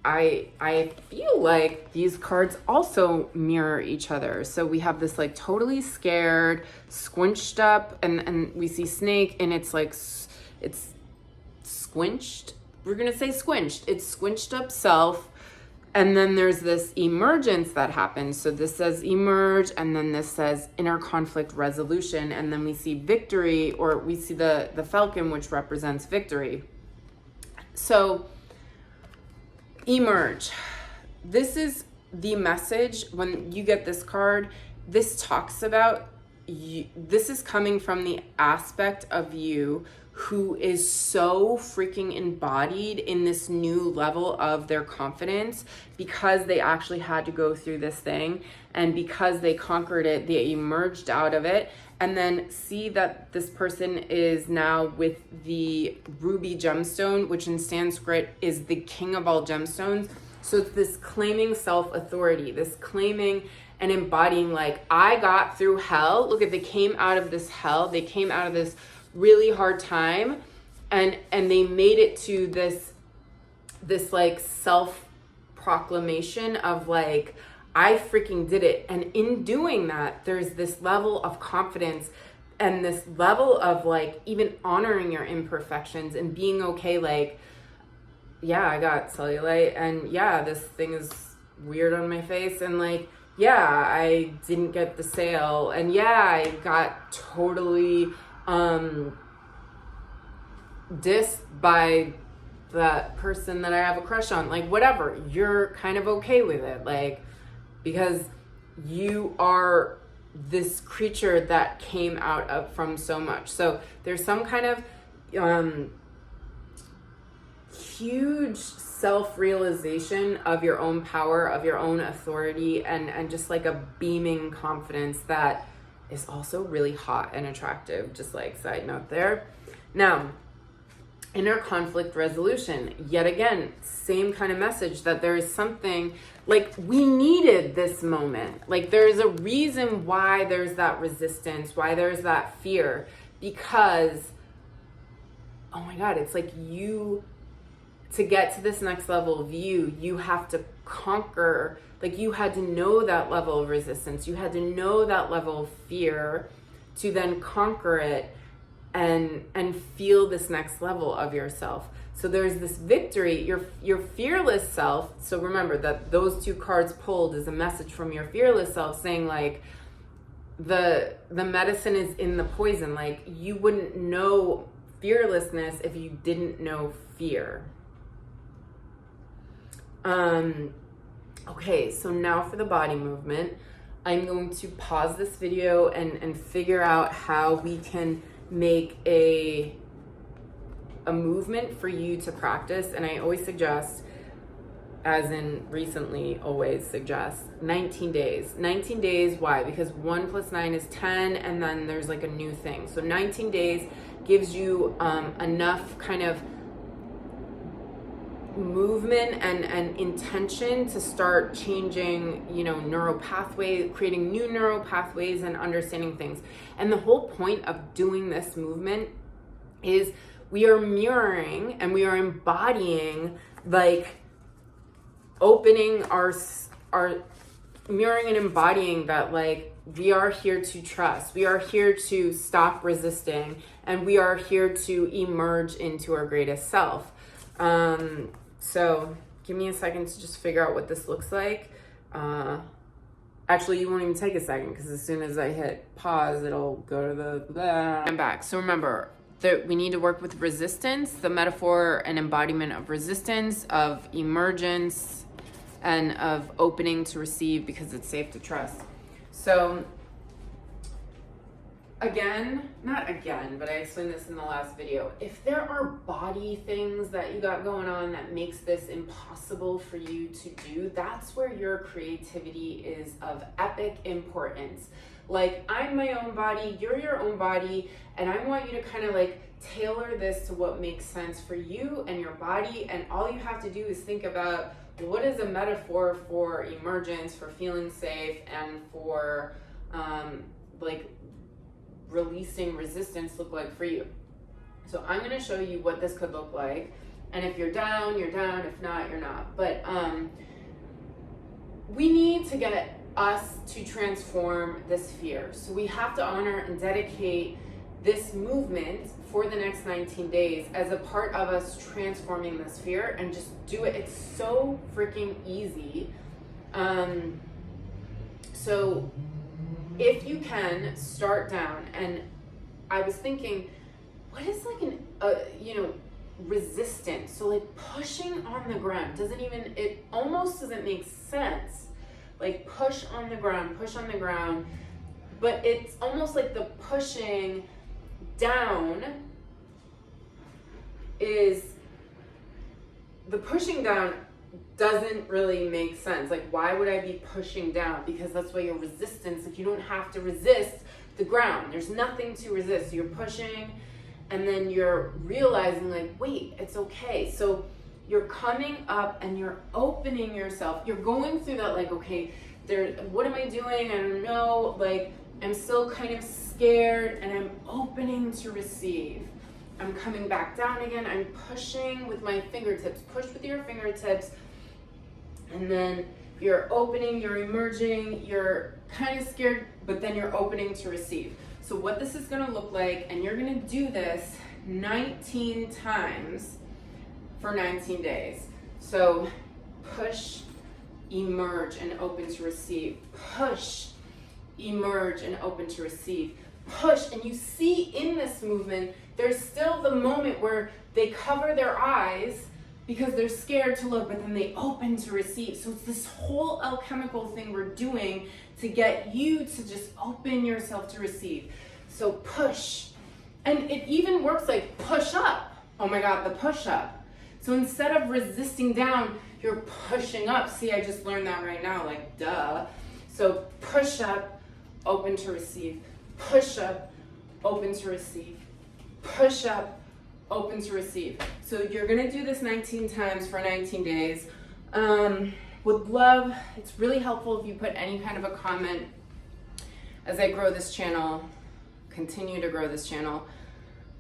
I feel like these cards also mirror each other. So we have this like totally scared, squinched up, and we see snake, and it's like, it's squinched. We're going to say squinched. It's squinched up self. And then there's this emergence that happens. So this says emerge, and then this says inner conflict resolution. And then we see victory, or we see the falcon, which represents victory. So emerge. This is the message when you get this card. This talks about this is coming from the aspect of you who is so freaking embodied in this new level of their confidence because they actually had to go through this thing, and because they conquered it, they emerged out of it. And then see that this person is now with the ruby gemstone, which in Sanskrit is the king of all gemstones. So it's this claiming self-authority, this claiming and embodying, like, I got through hell. Look at, they came out of this hell. They came out of this really hard time, and they made it to this like self-proclamation of like, I freaking did it. And in doing that, there's this level of confidence and this level of like even honoring your imperfections and being okay, like, yeah, I got cellulite, and yeah, this thing is weird on my face, and like, yeah, I didn't get the sale, and yeah, I got totally dissed by that person that I have a crush on. Like, whatever, you're kind of okay with it, like, because you are this creature that came out of from so much. So there's some kind of huge self-realization of your own power, of your own authority, and just like a beaming confidence that is also really hot and attractive, just like side note there. Now, inner conflict resolution, yet again, same kind of message, that there is something, like, we needed this moment. Like, there's a reason why there's that resistance, why there's that fear, because, oh my God, it's like to get to this next level of you have to conquer, like, you had to know that level of resistance, you had to know that level of fear to then conquer it and feel this next level of yourself. So there's this victory, your fearless self. So remember that those two cards pulled is a message from your fearless self saying, like, the medicine is in the poison. Like, you wouldn't know fearlessness if you didn't know fear. Okay, so now for the body movement. I'm going to pause this video and figure out how we can make a movement for you to practice. And I always suggest, as in recently always suggest, 19 days. 19 days, why? Because 1 + 9 is 10, and then there's like a new thing. So 19 days gives you enough kind of movement and intention to start changing, neural pathways, creating new neural pathways and understanding things. And the whole point of doing this movement is we are mirroring and we are embodying, like, opening our mirroring and embodying that, like, we are here to trust, we are here to stop resisting, and we are here to emerge into our greatest self. So give me a second to just figure out what this looks like. Actually, you won't even take a second, because as soon as I hit pause, it'll go to the I'm back. So remember that we need to work with resistance, the metaphor and embodiment of resistance, of emergence, and of opening to receive because it's safe to trust. So not again, but I explained this in the last video. If there are body things that you got going on that makes this impossible for you to do, that's where your creativity is of epic importance. Like, I'm my own body, you're your own body, and I want you to kind of like tailor this to what makes sense for you and your body. And all you have to do is think about, what is a metaphor for emergence, for feeling safe, and for like releasing resistance look like for you. So I'm going to show you what this could look like, and if you're down, you're down, if not, you're not. But we need to get us to transform this fear. So we have to honor and dedicate this movement for the next 19 days as a part of us transforming this fear, and just do it. It's so freaking easy. So if you can, start down. And I was thinking, what is like resistance? So like pushing on the ground it almost doesn't make sense. Like push on the ground, but it's almost like the pushing down doesn't really make sense. Like, why would I be pushing down? Because that's why your resistance, like, you don't have to resist the ground. There's nothing to resist. You're pushing, and then you're realizing, like, wait, it's okay. So you're coming up and you're opening yourself. You're going through that, like, okay, what am I doing? I don't know. Like, I'm still kind of scared, and I'm opening to receive. I'm coming back down again. I'm pushing with my fingertips. Push with your fingertips. And then you're opening, you're emerging, you're kind of scared, but then you're opening to receive. So what this is gonna look like, and you're gonna do this 19 times for 19 days. So push, emerge, and open to receive. Push, emerge, and open to receive. Push, and you see in this movement, there's still the moment where they cover their eyes because they're scared to look, but then they open to receive. So it's this whole alchemical thing we're doing to get you to just open yourself to receive. So push. And it even works like push up. Oh my God, the push up. So instead of resisting down, you're pushing up. See, I just learned that right now, like duh. So push up, open to receive. Push up, open to receive. Push up, open to receive. So you're gonna do this 19 times for 19 days. Would love, it's really helpful if you put any kind of a comment as I grow this channel, continue to grow this channel.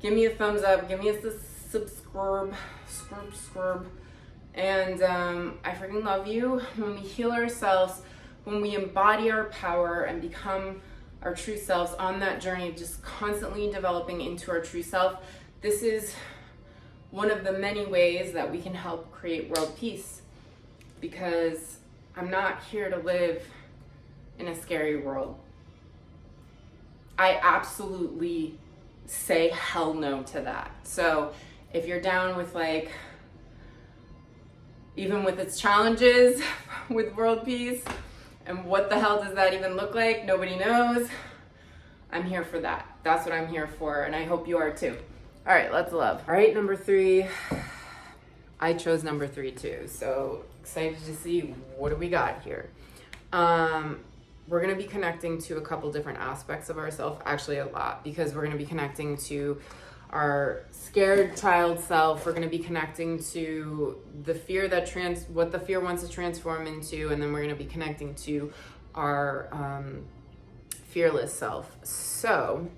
Give me a thumbs up, give me a subscribe, and I freaking love you. When we heal ourselves, when we embody our power and become our true selves on that journey of just constantly developing into our true self, this is one of the many ways that we can help create world peace, because I'm not here to live in a scary world. I absolutely say hell no to that. So if you're down with, like, even with its challenges with world peace, and what the hell does that even look like? Nobody knows. I'm here for that. That's what I'm here for, and I hope you are too. All right, let's love. All right, number 3. I chose number 3 too, so excited to see what do we got here. We're gonna be connecting to a couple different aspects of ourselves, actually a lot, because we're gonna be connecting to our scared child self. We're gonna be connecting to the fear that what the fear wants to transform into, and then we're gonna be connecting to our fearless self. So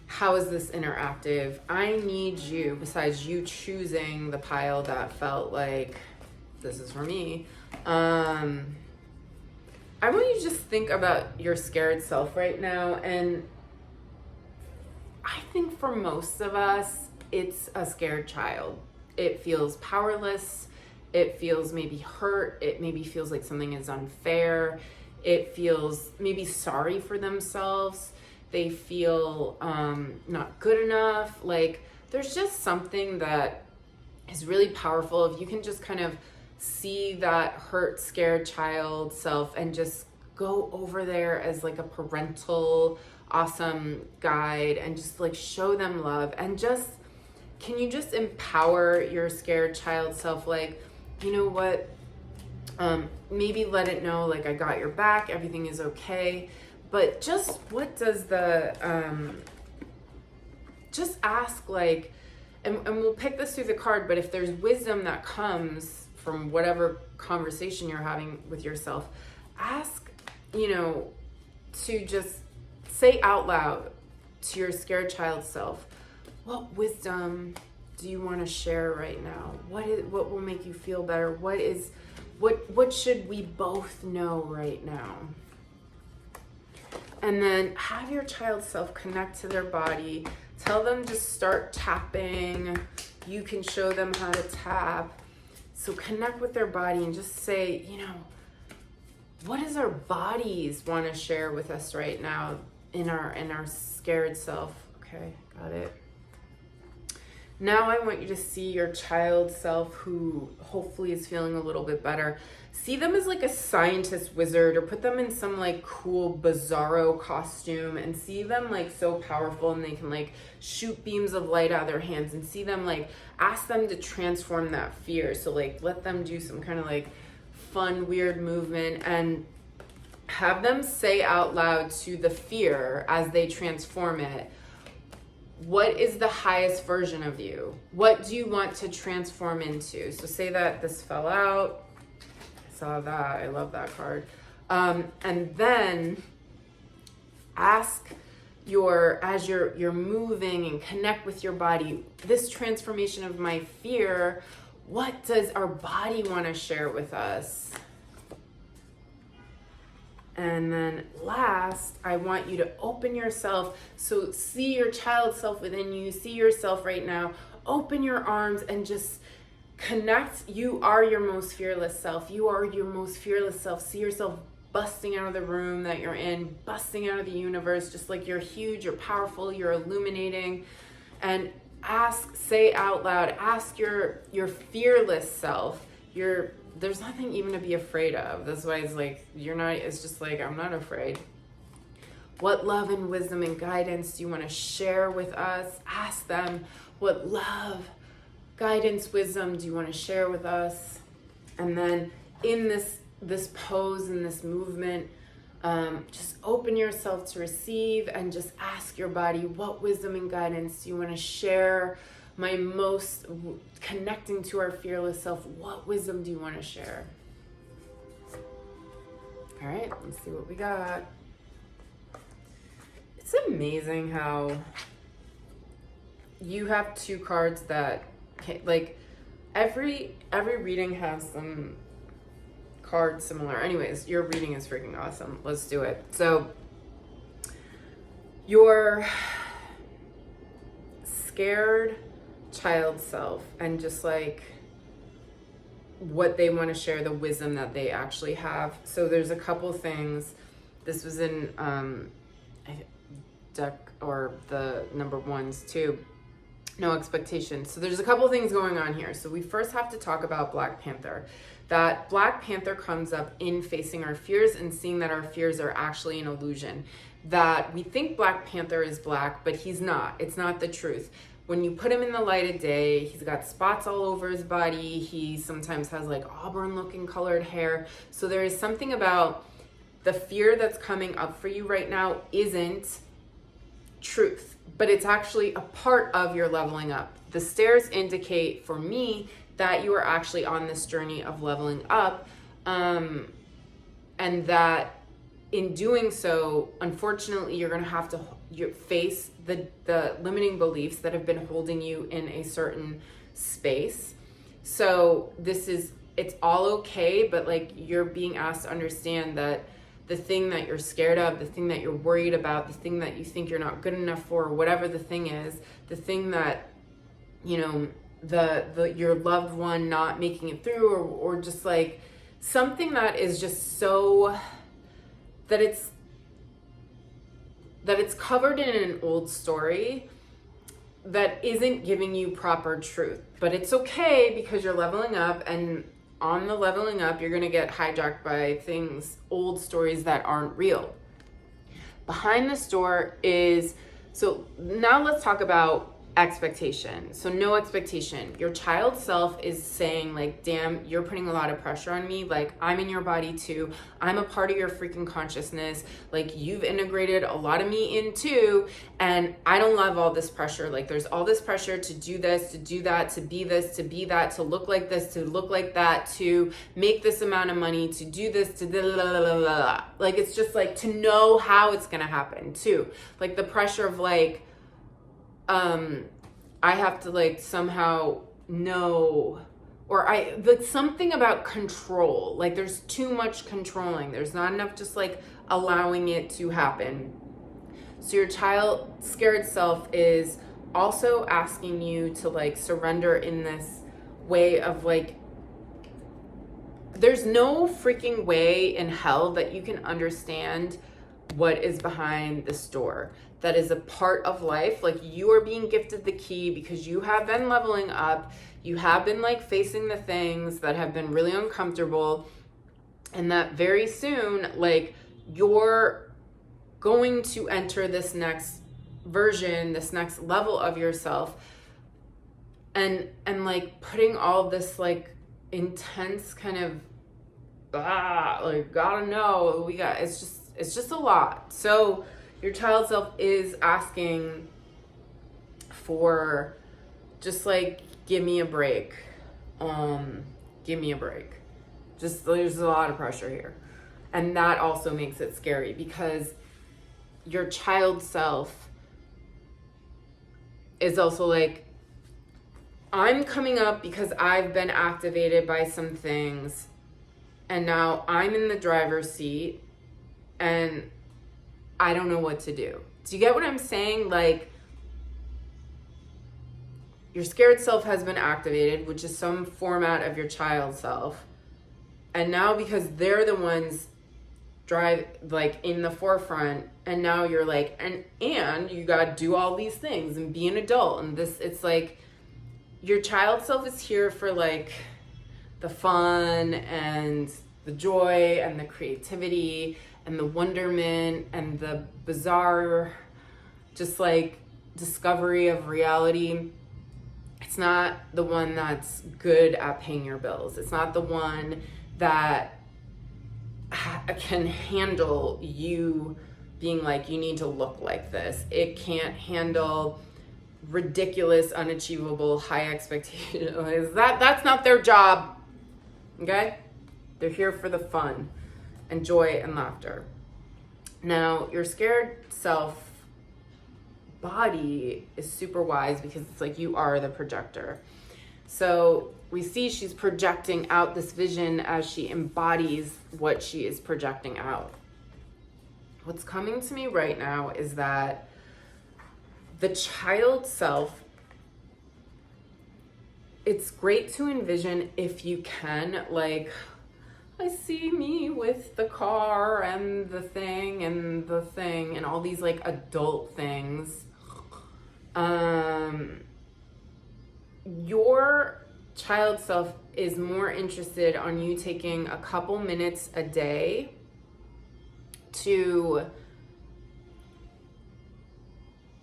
how is this interactive? I need you, besides you choosing the pile that felt like this is for me, I want you to just think about your scared self right now. And I think for most of us, it's a scared child. It feels powerless. It feels maybe hurt. It maybe feels like something is unfair. It feels maybe sorry for themselves. They feel not good enough. Like, there's just something that is really powerful. If you can just kind of see that hurt, scared child self and just go over there as like a parental, awesome guide and just like show them love. And just, can you just empower your scared child self? Like, you know what? Maybe let it know, like, I got your back, everything is okay. But just what does the, just ask, like, and we'll pick this through the card, but if there's wisdom that comes from whatever conversation you're having with yourself, ask, you know, to just say out loud to your scared child self, what wisdom do you want to share right now? What will make you feel better? What should we both know right now? And then have your child self connect to their body. Tell them to start tapping. You can show them how to tap. So connect with their body and just say, you know, what does our bodies want to share with us right now in our scared self? Okay, got it. Now I want you to see your child self, who hopefully is feeling a little bit better. See them as like a scientist wizard, or put them in some like cool bizarro costume and see them like so powerful, and they can like shoot beams of light out of their hands, and see them like ask them to transform that fear. So like let them do some kind of like fun, weird movement, and have them say out loud to the fear as they transform it, what is the highest version of you? What do you want to transform into? So say that this fell out. I saw that. I love that card. And then ask as you're moving and connect with your body, this transformation of my fear, what does our body want to share with us? And then last, I want you to open yourself. So see your child self within you. See yourself right now. Open your arms and just connect. You are your most fearless self. You are your most fearless self. See yourself busting out of the room that you're in, busting out of the universe, just like you're huge, you're powerful, you're illuminating. And say out loud, ask your fearless self, there's nothing even to be afraid of. That's why it's like, it's just like, I'm not afraid. What love and wisdom and guidance do you want to share with us? Ask them, what love, guidance, wisdom do you want to share with us? And then in this pose, in this movement, just open yourself to receive and just ask your body, what wisdom and guidance do you want to share? My most connecting to our fearless self, what wisdom do you want to share? All right, let's see what we got. It's amazing how you have two cards that, like, every reading has some cards similar. Anyways, your reading is freaking awesome. Let's do it. So, your scared child self, and just like what they want to share, the wisdom that they actually have. So there's a couple things. This was in deck, or the number ones too. No expectations. So there's a couple things going on here. So we first have to talk about Black Panther. That Black Panther comes up in facing our fears and seeing that our fears are actually an illusion. That we think Black Panther is black, but he's not. It's not the truth. When you put him in the light of day, he's got spots all over his body. He sometimes has like auburn looking colored hair. So there is something about the fear that's coming up for you right now isn't truth, but it's actually a part of your leveling up. The stairs indicate for me that you are actually on this journey of leveling up, and that in doing so, unfortunately, you're going to have to face the limiting beliefs that have been holding you in a certain space. So it's all okay, but like, you're being asked to understand that the thing that you're scared of, the thing that you're worried about, the thing that you think you're not good enough for, whatever the thing is, the thing that, you know, your loved one not making it through, or just like something that is just so that it's covered in an old story that isn't giving you proper truth. But it's okay, because you're leveling up, and on the leveling up, you're going to get hijacked by things, old stories that aren't real. Behind this door is, so now let's talk about expectation. So no expectation. Your child self is saying like, damn, you're putting a lot of pressure on me. Like, I'm in your body too. I'm a part of your freaking consciousness. Like, you've integrated a lot of me in too. And I don't love all this pressure. Like, there's all this pressure to do this, to do that, to be this, to be that, to look like this, to look like that, to make this amount of money, to do this, to blah, blah, blah, blah, blah. Like, it's just like to know how it's going to happen too. Like the pressure of like, I have to like somehow know, or like something about control. Like, there's too much controlling. There's not enough just like allowing it to happen. So your scared self is also asking you to like surrender in this way of like, there's no freaking way in hell that you can understand what is behind this door. that is a part of life. Like, you are being gifted the key because you have been leveling up. You have been like facing the things that have been really uncomfortable, and that very soon, like, you're going to enter this next version, this next level of yourself, and like putting all this like intense kind of like, gotta know, it's just a lot. So your child self is asking for just like, give me a break. Give me a break. Just, there's a lot of pressure here. And that also makes it scary, because your child self is also like, I'm coming up because I've been activated by some things, and now I'm in the driver's seat and I don't know what to do. Do you get what I'm saying? Like, your scared self has been activated, which is some format of your child self. And now, because they're the ones drive like in the forefront, and now you're like, and you gotta do all these things and be an adult, and this, it's like, your child self is here for like the fun and the joy and the creativity and the wonderment and the bizarre, just like, discovery of reality. It's not the one that's good at paying your bills. It's not the one that can handle you being like, you need to look like this. It can't handle ridiculous, unachievable, high expectations. That's not their job. Okay? They're here for the fun and joy and laughter. Now, your scared self body is super wise, because it's like, you are the projector. So we see she's projecting out this vision as she embodies what she is projecting out. What's coming to me right now is that the child self, it's great to envision, if you can, like, I see me with the car and the thing and all these like adult things. Your child self is more interested on you taking a couple minutes a day to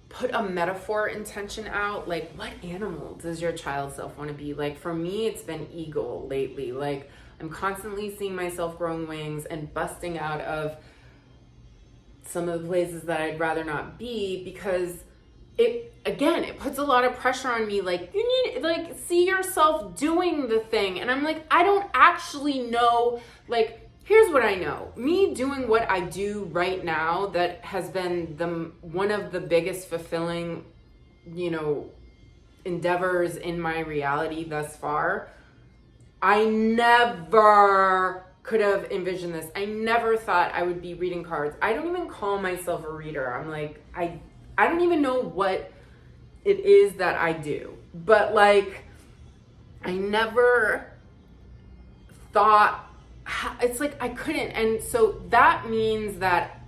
put a metaphor intention out. Like, what animal does your child self want to be? Like, for me, it's been eagle lately. Like, I'm constantly seeing myself growing wings and busting out of some of the places that I'd rather not be, because it puts a lot of pressure on me. Like, you need, like, see yourself doing the thing. And I'm like, I don't actually know. Like, here's what I know. Me doing what I do right now, that has been one of the biggest fulfilling, endeavors in my reality thus far. I never could have envisioned this. I never thought I would be reading cards. I don't even call myself a reader. I'm like, I don't even know what it is that I do. But like, I never thought, it's like I couldn't. And so that means that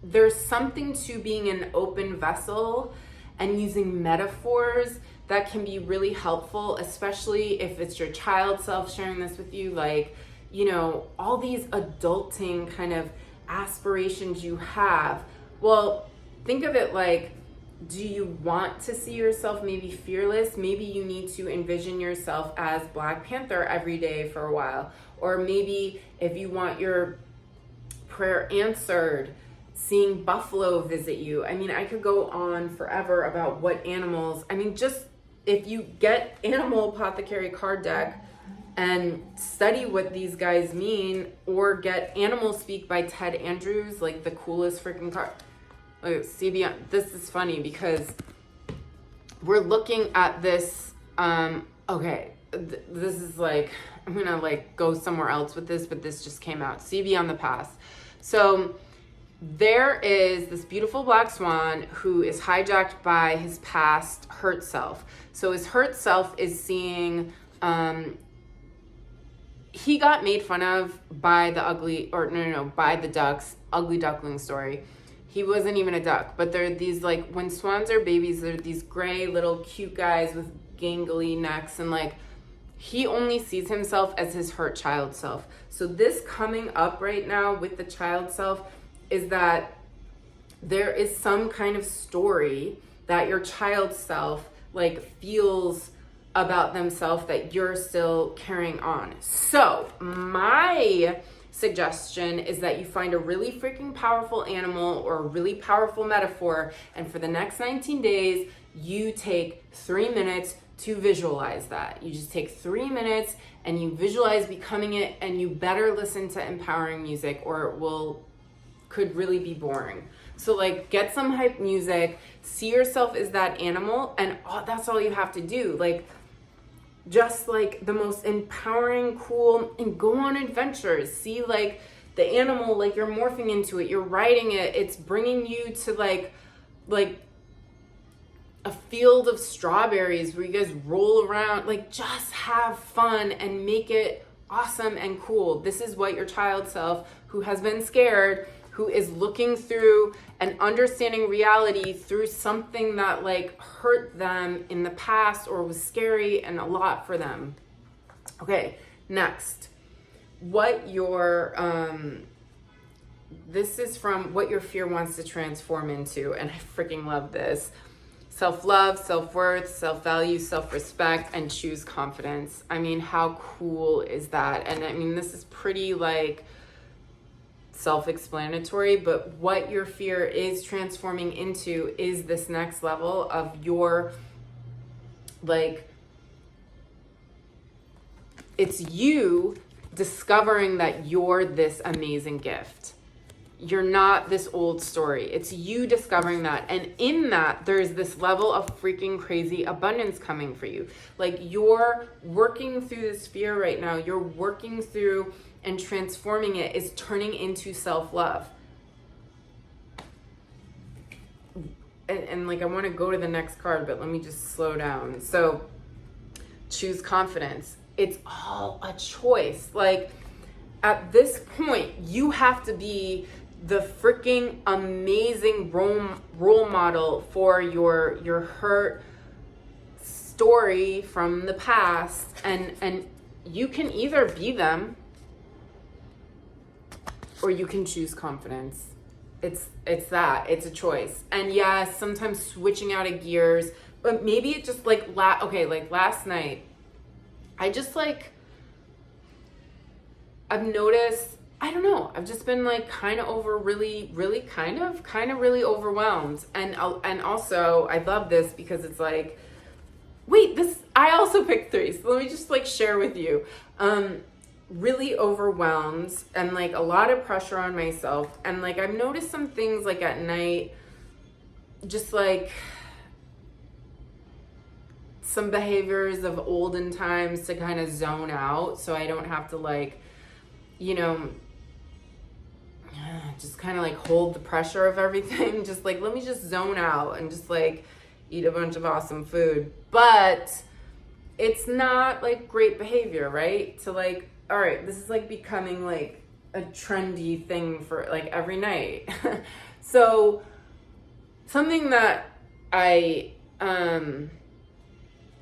there's something to being an open vessel and using metaphors that can be really helpful, especially if it's your child self sharing this with you. Like, all these adulting kind of aspirations you have. Well, think of it like, do you want to see yourself maybe fearless? Maybe you need to envision yourself as Black Panther every day for a while. Or maybe if you want your prayer answered, seeing buffalo visit you. I mean, I could go on forever about what animals, just if you get Animal Apothecary card deck and study what these guys mean, or get Animal Speak by Ted Andrews, like the coolest freaking card. Like, see beyond. This is funny because we're looking at this. This is like, I'm gonna like go somewhere else with this, but this just came out. See beyond the past. So there is this beautiful black swan who is hijacked by his past hurt self. So his hurt self is seeing, he got made fun of by the by the ducks, ugly duckling story. He wasn't even a duck, but they're these, like, when swans are babies, they're these gray little cute guys with gangly necks, and like, he only sees himself as his hurt child self. So this coming up right now with the child self is that there is some kind of story that your child self like feels about themselves that you're still carrying on. So my suggestion is that you find a really freaking powerful animal or a really powerful metaphor, and for the next 19 days, you take 3 minutes to visualize that. You just take 3 minutes and you visualize becoming it, and you better listen to empowering music or it could really be boring. So like, get some hype music, see yourself as that animal, and that's all you have to do. Like, just like the most empowering, cool, and go on adventures. See like the animal, like you're morphing into it, you're riding it, it's bringing you to like a field of strawberries where you guys roll around. Like, just have fun and make it awesome and cool. This is what your child self, who has been scared, who is looking through and understanding reality through something that like hurt them in the past or was scary and a lot for them. Okay, next. This is from what your fear wants to transform into, and I freaking love this. Self-love, self-worth, self-value, self-respect, and choose confidence. I mean, how cool is that? And I mean, this is pretty like self-explanatory, but what your fear is transforming into is this next level of your, like, it's you discovering that you're this amazing gift. You're not this old story. It's you discovering that. And in that, there's this level of freaking crazy abundance coming for you. Like, you're working through this fear right now. You're working through and transforming it is turning into self-love. And like, I want to go to the next card, but let me just slow down. So, choose confidence. It's all a choice. Like, at this point, you have to be the freaking amazing role model for your hurt story from the past, and you can either be them or you can choose confidence. It's a choice. And yes, sometimes switching out of gears, but maybe it just like like last night, I just like, I've noticed, I don't know, I've just been like kind of really overwhelmed. And also I love this because it's like, wait, I also picked 3. So let me just like share with you. Really overwhelmed and like a lot of pressure on myself. And like, I've noticed some things like at night, just like some behaviors of olden times to kind of zone out. So I don't have to like, you know, just kind of like hold the pressure of everything. Just like, let me just zone out and just like eat a bunch of awesome food. But it's not like great behavior, right? To like, all right, this is like becoming like a trendy thing for like every night. So something that I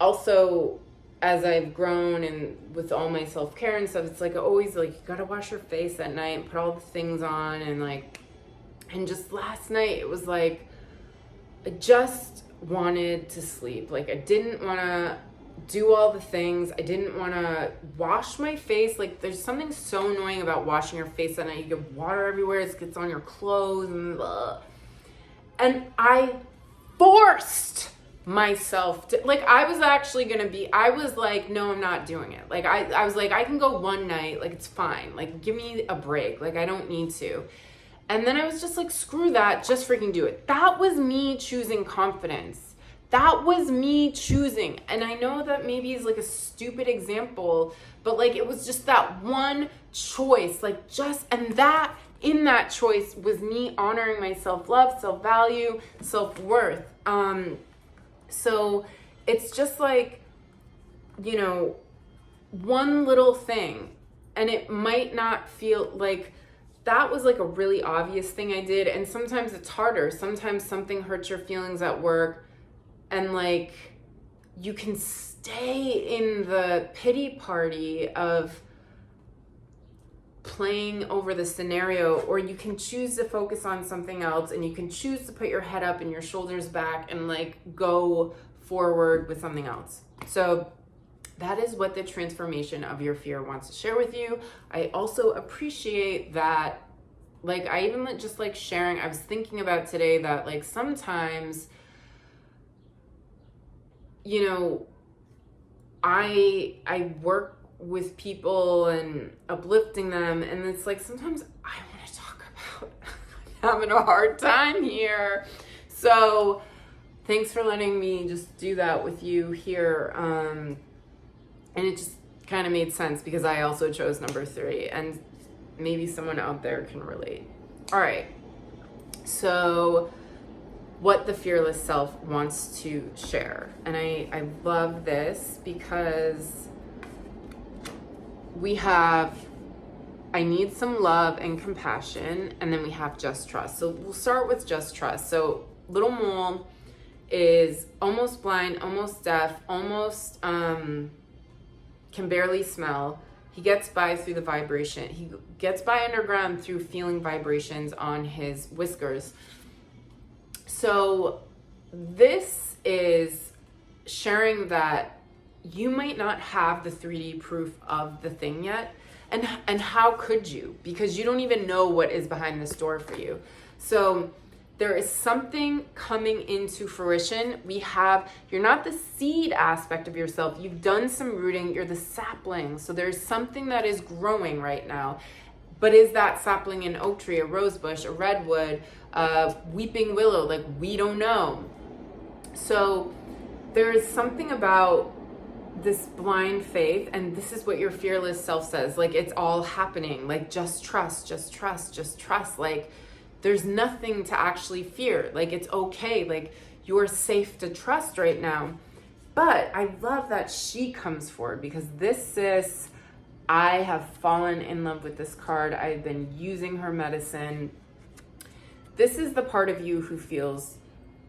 also, as I've grown and with all my self-care and stuff, it's like always like, you gotta wash your face at night and put all the things on, and like, and just last night it was like, I just wanted to sleep. Like, I didn't want to do all the things. I didn't want to wash my face. Like, there's something so annoying about washing your face at night. You get water everywhere. It gets on your clothes and ugh. And I forced myself to, like, I was like, no, I'm not doing it. Like, I was like, I can go one night. Like, it's fine. Like, give me a break. Like, I don't need to. And then I was just like, screw that. Just freaking do it. That was me choosing confidence. That was me choosing. And I know that maybe is like a stupid example, but like, it was just that one choice, like and that in that choice was me honoring my self-love, self-value, self-worth. So it's just like, you know, one little thing, and it might not feel like that was like a really obvious thing I did. And sometimes it's harder. Sometimes something hurts your feelings at work, and like you can stay in the pity party of playing over the scenario, or you can choose to focus on something else, and you can choose to put your head up and your shoulders back and like go forward with something else. So that is what the transformation of your fear wants to share with you. I also appreciate that, like, I even just like sharing, I was thinking about today that like sometimes, you know, I work with people and uplifting them, and it's like sometimes I want to talk about having a hard time here. So thanks for letting me just do that with you here. And it just kind of made sense because I also chose number 3, and maybe someone out there can relate. All right. So what the fearless self wants to share. And I love this because we have, I need some love and compassion, and then we have just trust. So we'll start with just trust. So little Mole is almost blind, almost deaf, almost can barely smell. He gets by through the vibration. He gets by underground through feeling vibrations on his whiskers. So this is sharing that you might not have the 3D proof of the thing yet. And how could you? Because you don't even know what is behind this door for you. So there is something coming into fruition. You're not the seed aspect of yourself. You've done some rooting. You're the sapling. So there's something that is growing right now. But is that sapling an oak tree, a rose bush, a redwood, a weeping willow? Like, we don't know. So there is something about this blind faith, and this is what your fearless self says. Like, it's all happening. Like, just trust, just trust, just trust. Like, there's nothing to actually fear. Like, it's okay. Like, you're safe to trust right now. But I love that she comes forward, because this sis, I have fallen in love with this card. I've been using her medicine. This is the part of you who feels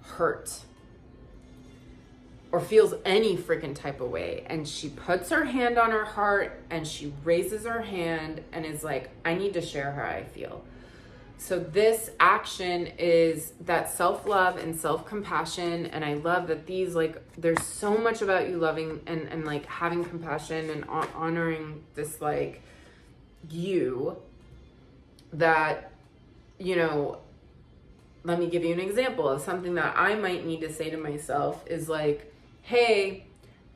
hurt or feels any freaking type of way. And she puts her hand on her heart and she raises her hand and is like, I need to share how I feel. So this action is that self-love and self-compassion. And I love that these, like, there's so much about you loving and like having compassion and honoring this, like, you, that, you know, let me give you an example of something that I might need to say to myself is like, hey,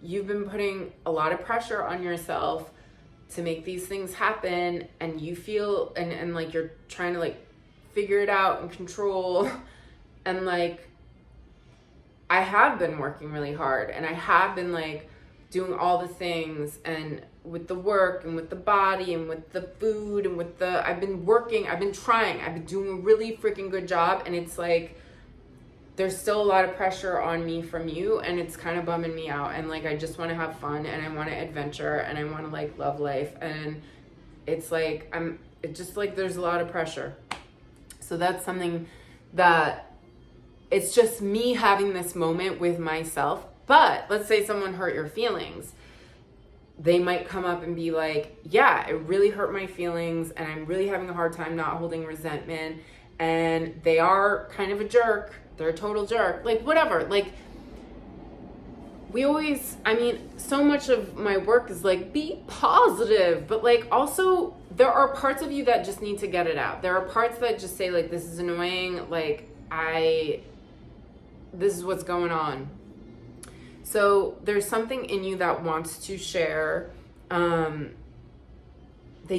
you've been putting a lot of pressure on yourself to make these things happen, and you feel, and like you're trying to like figure it out and control, and like I have been working really hard, and I have been like doing all the things, and with the work and with the body and with the food and with the, I've been working, I've been trying, I've been doing a really freaking good job, and it's like there's still a lot of pressure on me from you, and it's kind of bumming me out, and like I just want to have fun, and I want to adventure, and I want to like love life, and it's like it's just like there's a lot of pressure. So that's something that it's just me having this moment with myself. But let's say someone hurt your feelings. They might come up and be like, yeah, it really hurt my feelings, and I'm really having a hard time not holding resentment, and they are kind of a jerk. They're a total jerk. Like, whatever. Like, we always, I mean, so much of my work is like, be positive, but like also there are parts of you that just need to get it out. There are parts that just say like, this is annoying. Like, this is what's going on. So there's something in you that wants to share. They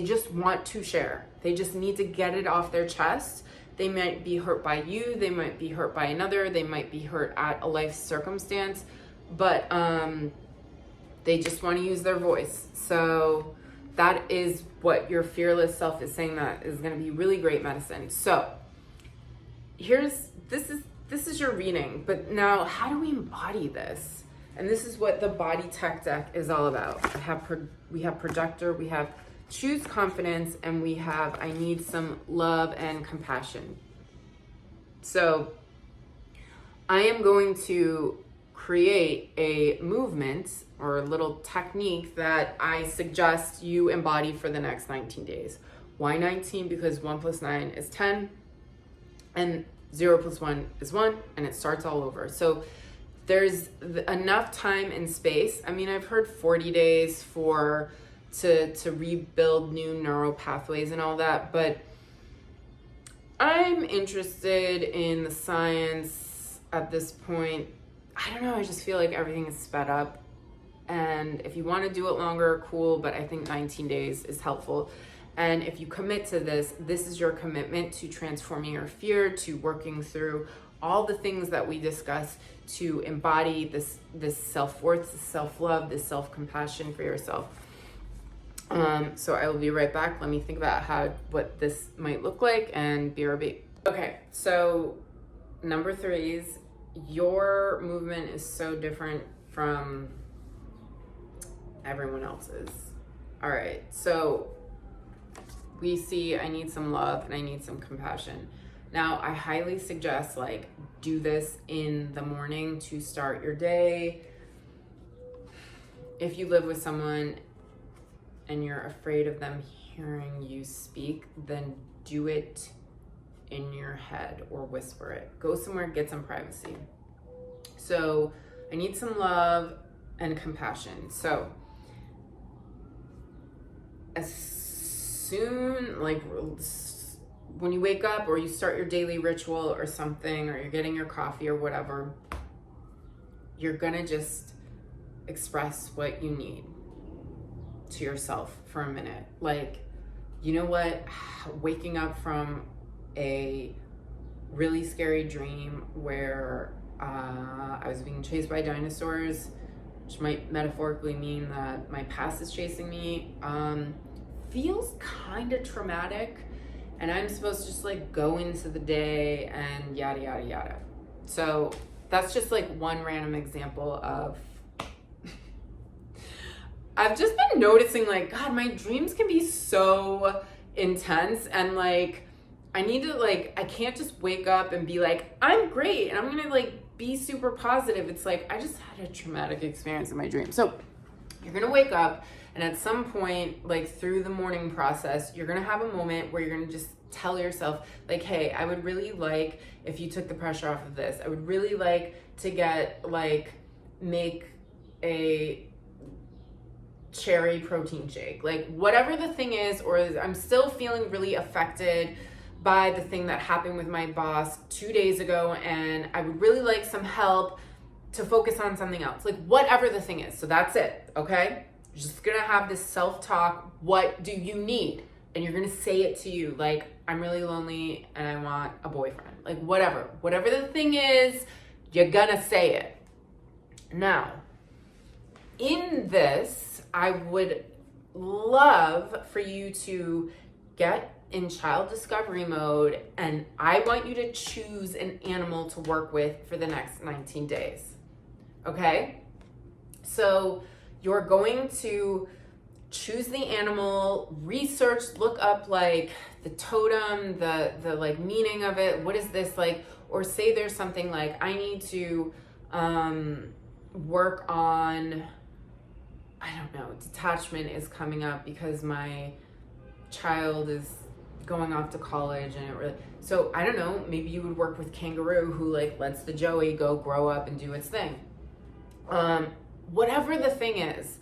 just want to share. They just need to get it off their chest. They might be hurt by you. They might be hurt by another. They might be hurt at a life circumstance, but they just want to use their voice. So that is what your fearless self is saying, that is going to be really great medicine. So this is your reading, but now how do we embody this? And this is what the body tech deck is all about. We have projector, we have choose confidence, and we have I need some love and compassion. So I am going to create a movement or a little technique that I suggest you embody for the next 19 days. Why 19? Because 1 + 9 is 10, and 0 + 1 is 1, and it starts all over. So there's enough time and space. I mean, I've heard 40 days to rebuild new neural pathways and all that, but I'm interested in the science at this point. I don't know, I just feel like everything is sped up. And if you want to do it longer, cool, but I think 19 days is helpful. And if you commit to this, this is your commitment to transforming your fear, to working through all the things that we discuss to embody this self-worth, this self-love, this self-compassion for yourself. So I will be right back. Let me think about what this might look like, and BRB. Okay, so number 3 is your movement is so different from everyone else's. All right, so we see I need some love and I need some compassion. Now, I highly suggest do this in the morning to start your day. If you live with someone and you're afraid of them hearing you speak, then do it in your head or whisper it. Go somewhere, get some privacy. So I need some love and compassion. So as soon, when you wake up or you start your daily ritual or something, or you're getting your coffee or whatever, you're gonna just express what you need to yourself for a minute. You know what? Waking up from a really scary dream where I was being chased by dinosaurs, which might metaphorically mean that my past is chasing me, feels kind of traumatic, and I'm supposed to just go into the day and yada yada yada. So that's just one random example of I've just been noticing God, my dreams can be so intense, and I need to I can't just wake up and be I'm great and I'm gonna be super positive. It's I just had a traumatic experience in my dream. So you're gonna wake up, and at some point through the morning process, you're gonna have a moment where you're gonna just tell yourself hey, I would really like if you took the pressure off of this. I would really like to get make a cherry protein shake, whatever the thing is, or I'm still feeling really affected by the thing that happened with my boss 2 days ago, and I would really like some help to focus on something else, whatever the thing is. So that's it, okay? You're just gonna have this self-talk. What do you need? And you're gonna say it to you, I'm really lonely and I want a boyfriend, whatever the thing is, you're gonna say it. Now, in this, I would love for you to get in child discovery mode, and I want you to choose an animal to work with for the next 19 days. Okay? So you're going to choose the animal, research, look up the totem, the meaning of it. What is this or say there's something I need to work on, I don't know, detachment is coming up because my child is going off to college, and so I don't know, maybe you would work with kangaroo, who lets the joey go grow up and do its thing. Whatever the thing is,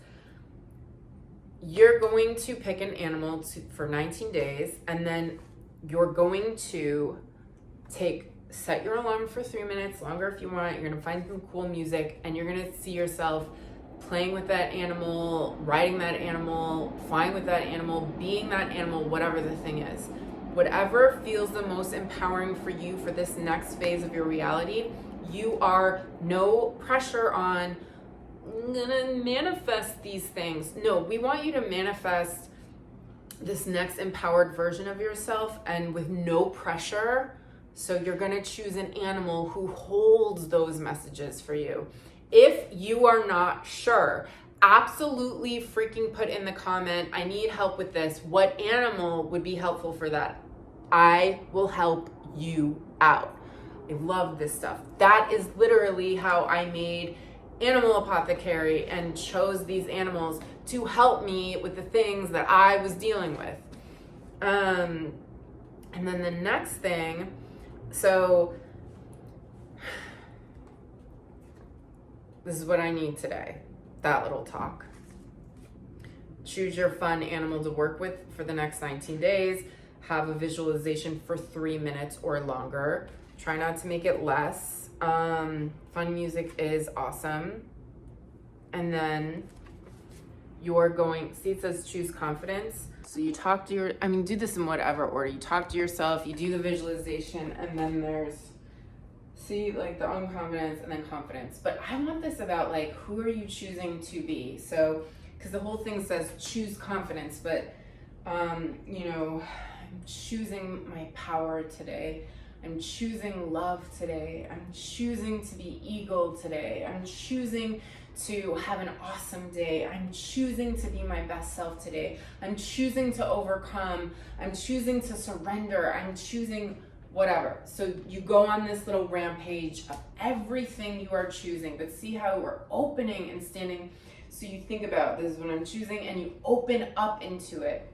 you're going to pick an animal for 19 days, and then you're going to set your alarm for 3 minutes, longer if you want. You're gonna find some cool music, and you're gonna see yourself playing with that animal, riding that animal, flying with that animal, being that animal, whatever the thing is. Whatever feels the most empowering for you for this next phase of your reality, you are no pressure on, I'm gonna manifest these things. No, we want you to manifest this next empowered version of yourself, and with no pressure. So you're gonna choose an animal who holds those messages for you. If you are not sure, absolutely freaking put in the comment, I need help with this. What animal would be helpful for that? I will help you out. I love this stuff. That is literally how I made Animal Apothecary and chose these animals to help me with the things that I was dealing with. And then the next thing, so this is what I need today. That little talk. Choose your fun animal to work with for the next 19 days. Have a visualization for 3 minutes or longer. Try not to make it less. Fun music is awesome. And then you're going, see, it says choose confidence. So you talk to do this in whatever order. You talk to yourself, you do the visualization, and then there's, see, like the unconfidence and then confidence. But I want this about like, who are you choosing to be? So, because the whole thing says choose confidence, but, I'm choosing my power today. I'm choosing love today. I'm choosing to be eagle today. I'm choosing to have an awesome day. I'm choosing to be my best self today. I'm choosing to overcome. I'm choosing to surrender. I'm choosing whatever. So you go on this little rampage of everything you are choosing, but see how we're opening and standing. So you think about, this is what I'm choosing, and you open up into it.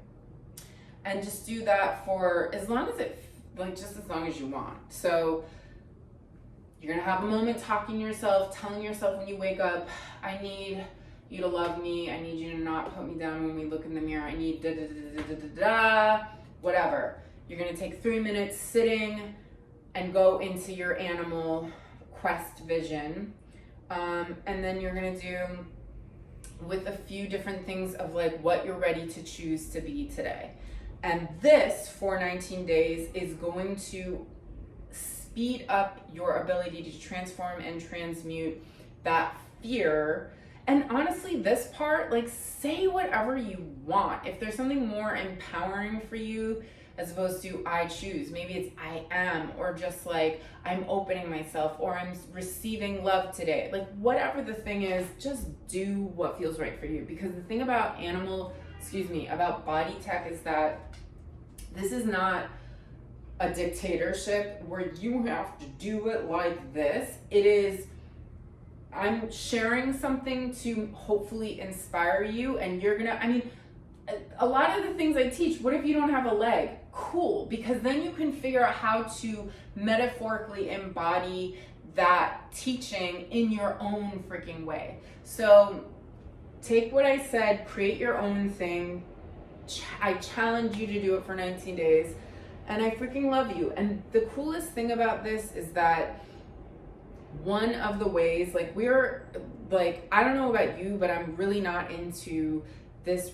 And just do that for as long as just as long as you want. So you're gonna have a moment talking to yourself, telling yourself when you wake up, I need you to love me. I need you to not put me down when we look in the mirror. I need da da da da da da da, whatever. You're gonna take 3 minutes sitting and go into your animal quest vision. And then you're gonna do with a few different things of like what you're ready to choose to be today. And this for 19 days is going to speed up your ability to transform and transmute that fear. And honestly, this part, like, say whatever you want. If there's something more empowering for you as opposed to I choose, maybe it's I am, or just like I'm opening myself, or I'm receiving love today. Like, whatever the thing is, just do what feels right for you. Because the thing about about body tech is that this is not a dictatorship where you have to do it like this. It is, I'm sharing something to hopefully inspire you, and you're gonna, a lot of the things I teach, what if you don't have a leg? Cool, because then you can figure out how to metaphorically embody that teaching in your own freaking way. So take what I said, create your own thing. I challenge you to do it for 19 days, and I freaking love you. And the coolest thing about this is that one of the ways, like, we're like, I don't know about you, but I'm really not into this,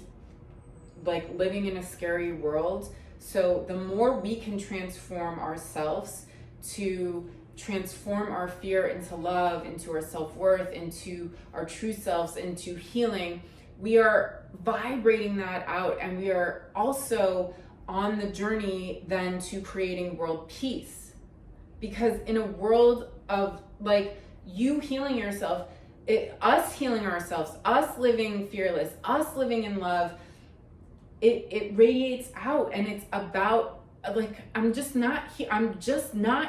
like, living in a scary world. So the more we can transform ourselves to transform our fear into love, into our self-worth, into our true selves, into healing, we are vibrating that out, and we are also on the journey then to creating world peace. Because in a world of like you healing yourself, us healing ourselves, us living fearless, us living in love, it radiates out, and it's about like, I'm just not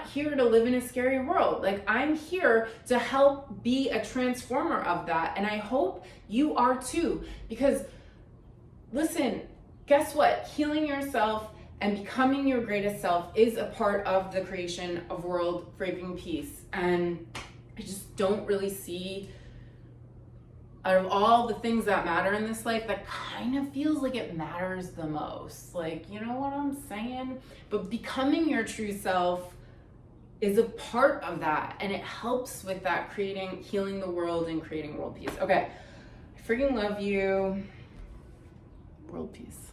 here to live in a scary world. Like, I'm here to help be a transformer of that, and I hope you are too. Because listen, guess what? Healing yourself and becoming your greatest self is a part of the creation of world freaking peace. And I just don't really see, out of all the things that matter in this life, that kind of feels like it matters the most. Like, you know what I'm saying? But becoming your true self is a part of that, and it helps with that, healing the world and creating world peace. Okay, I freaking love you. World peace.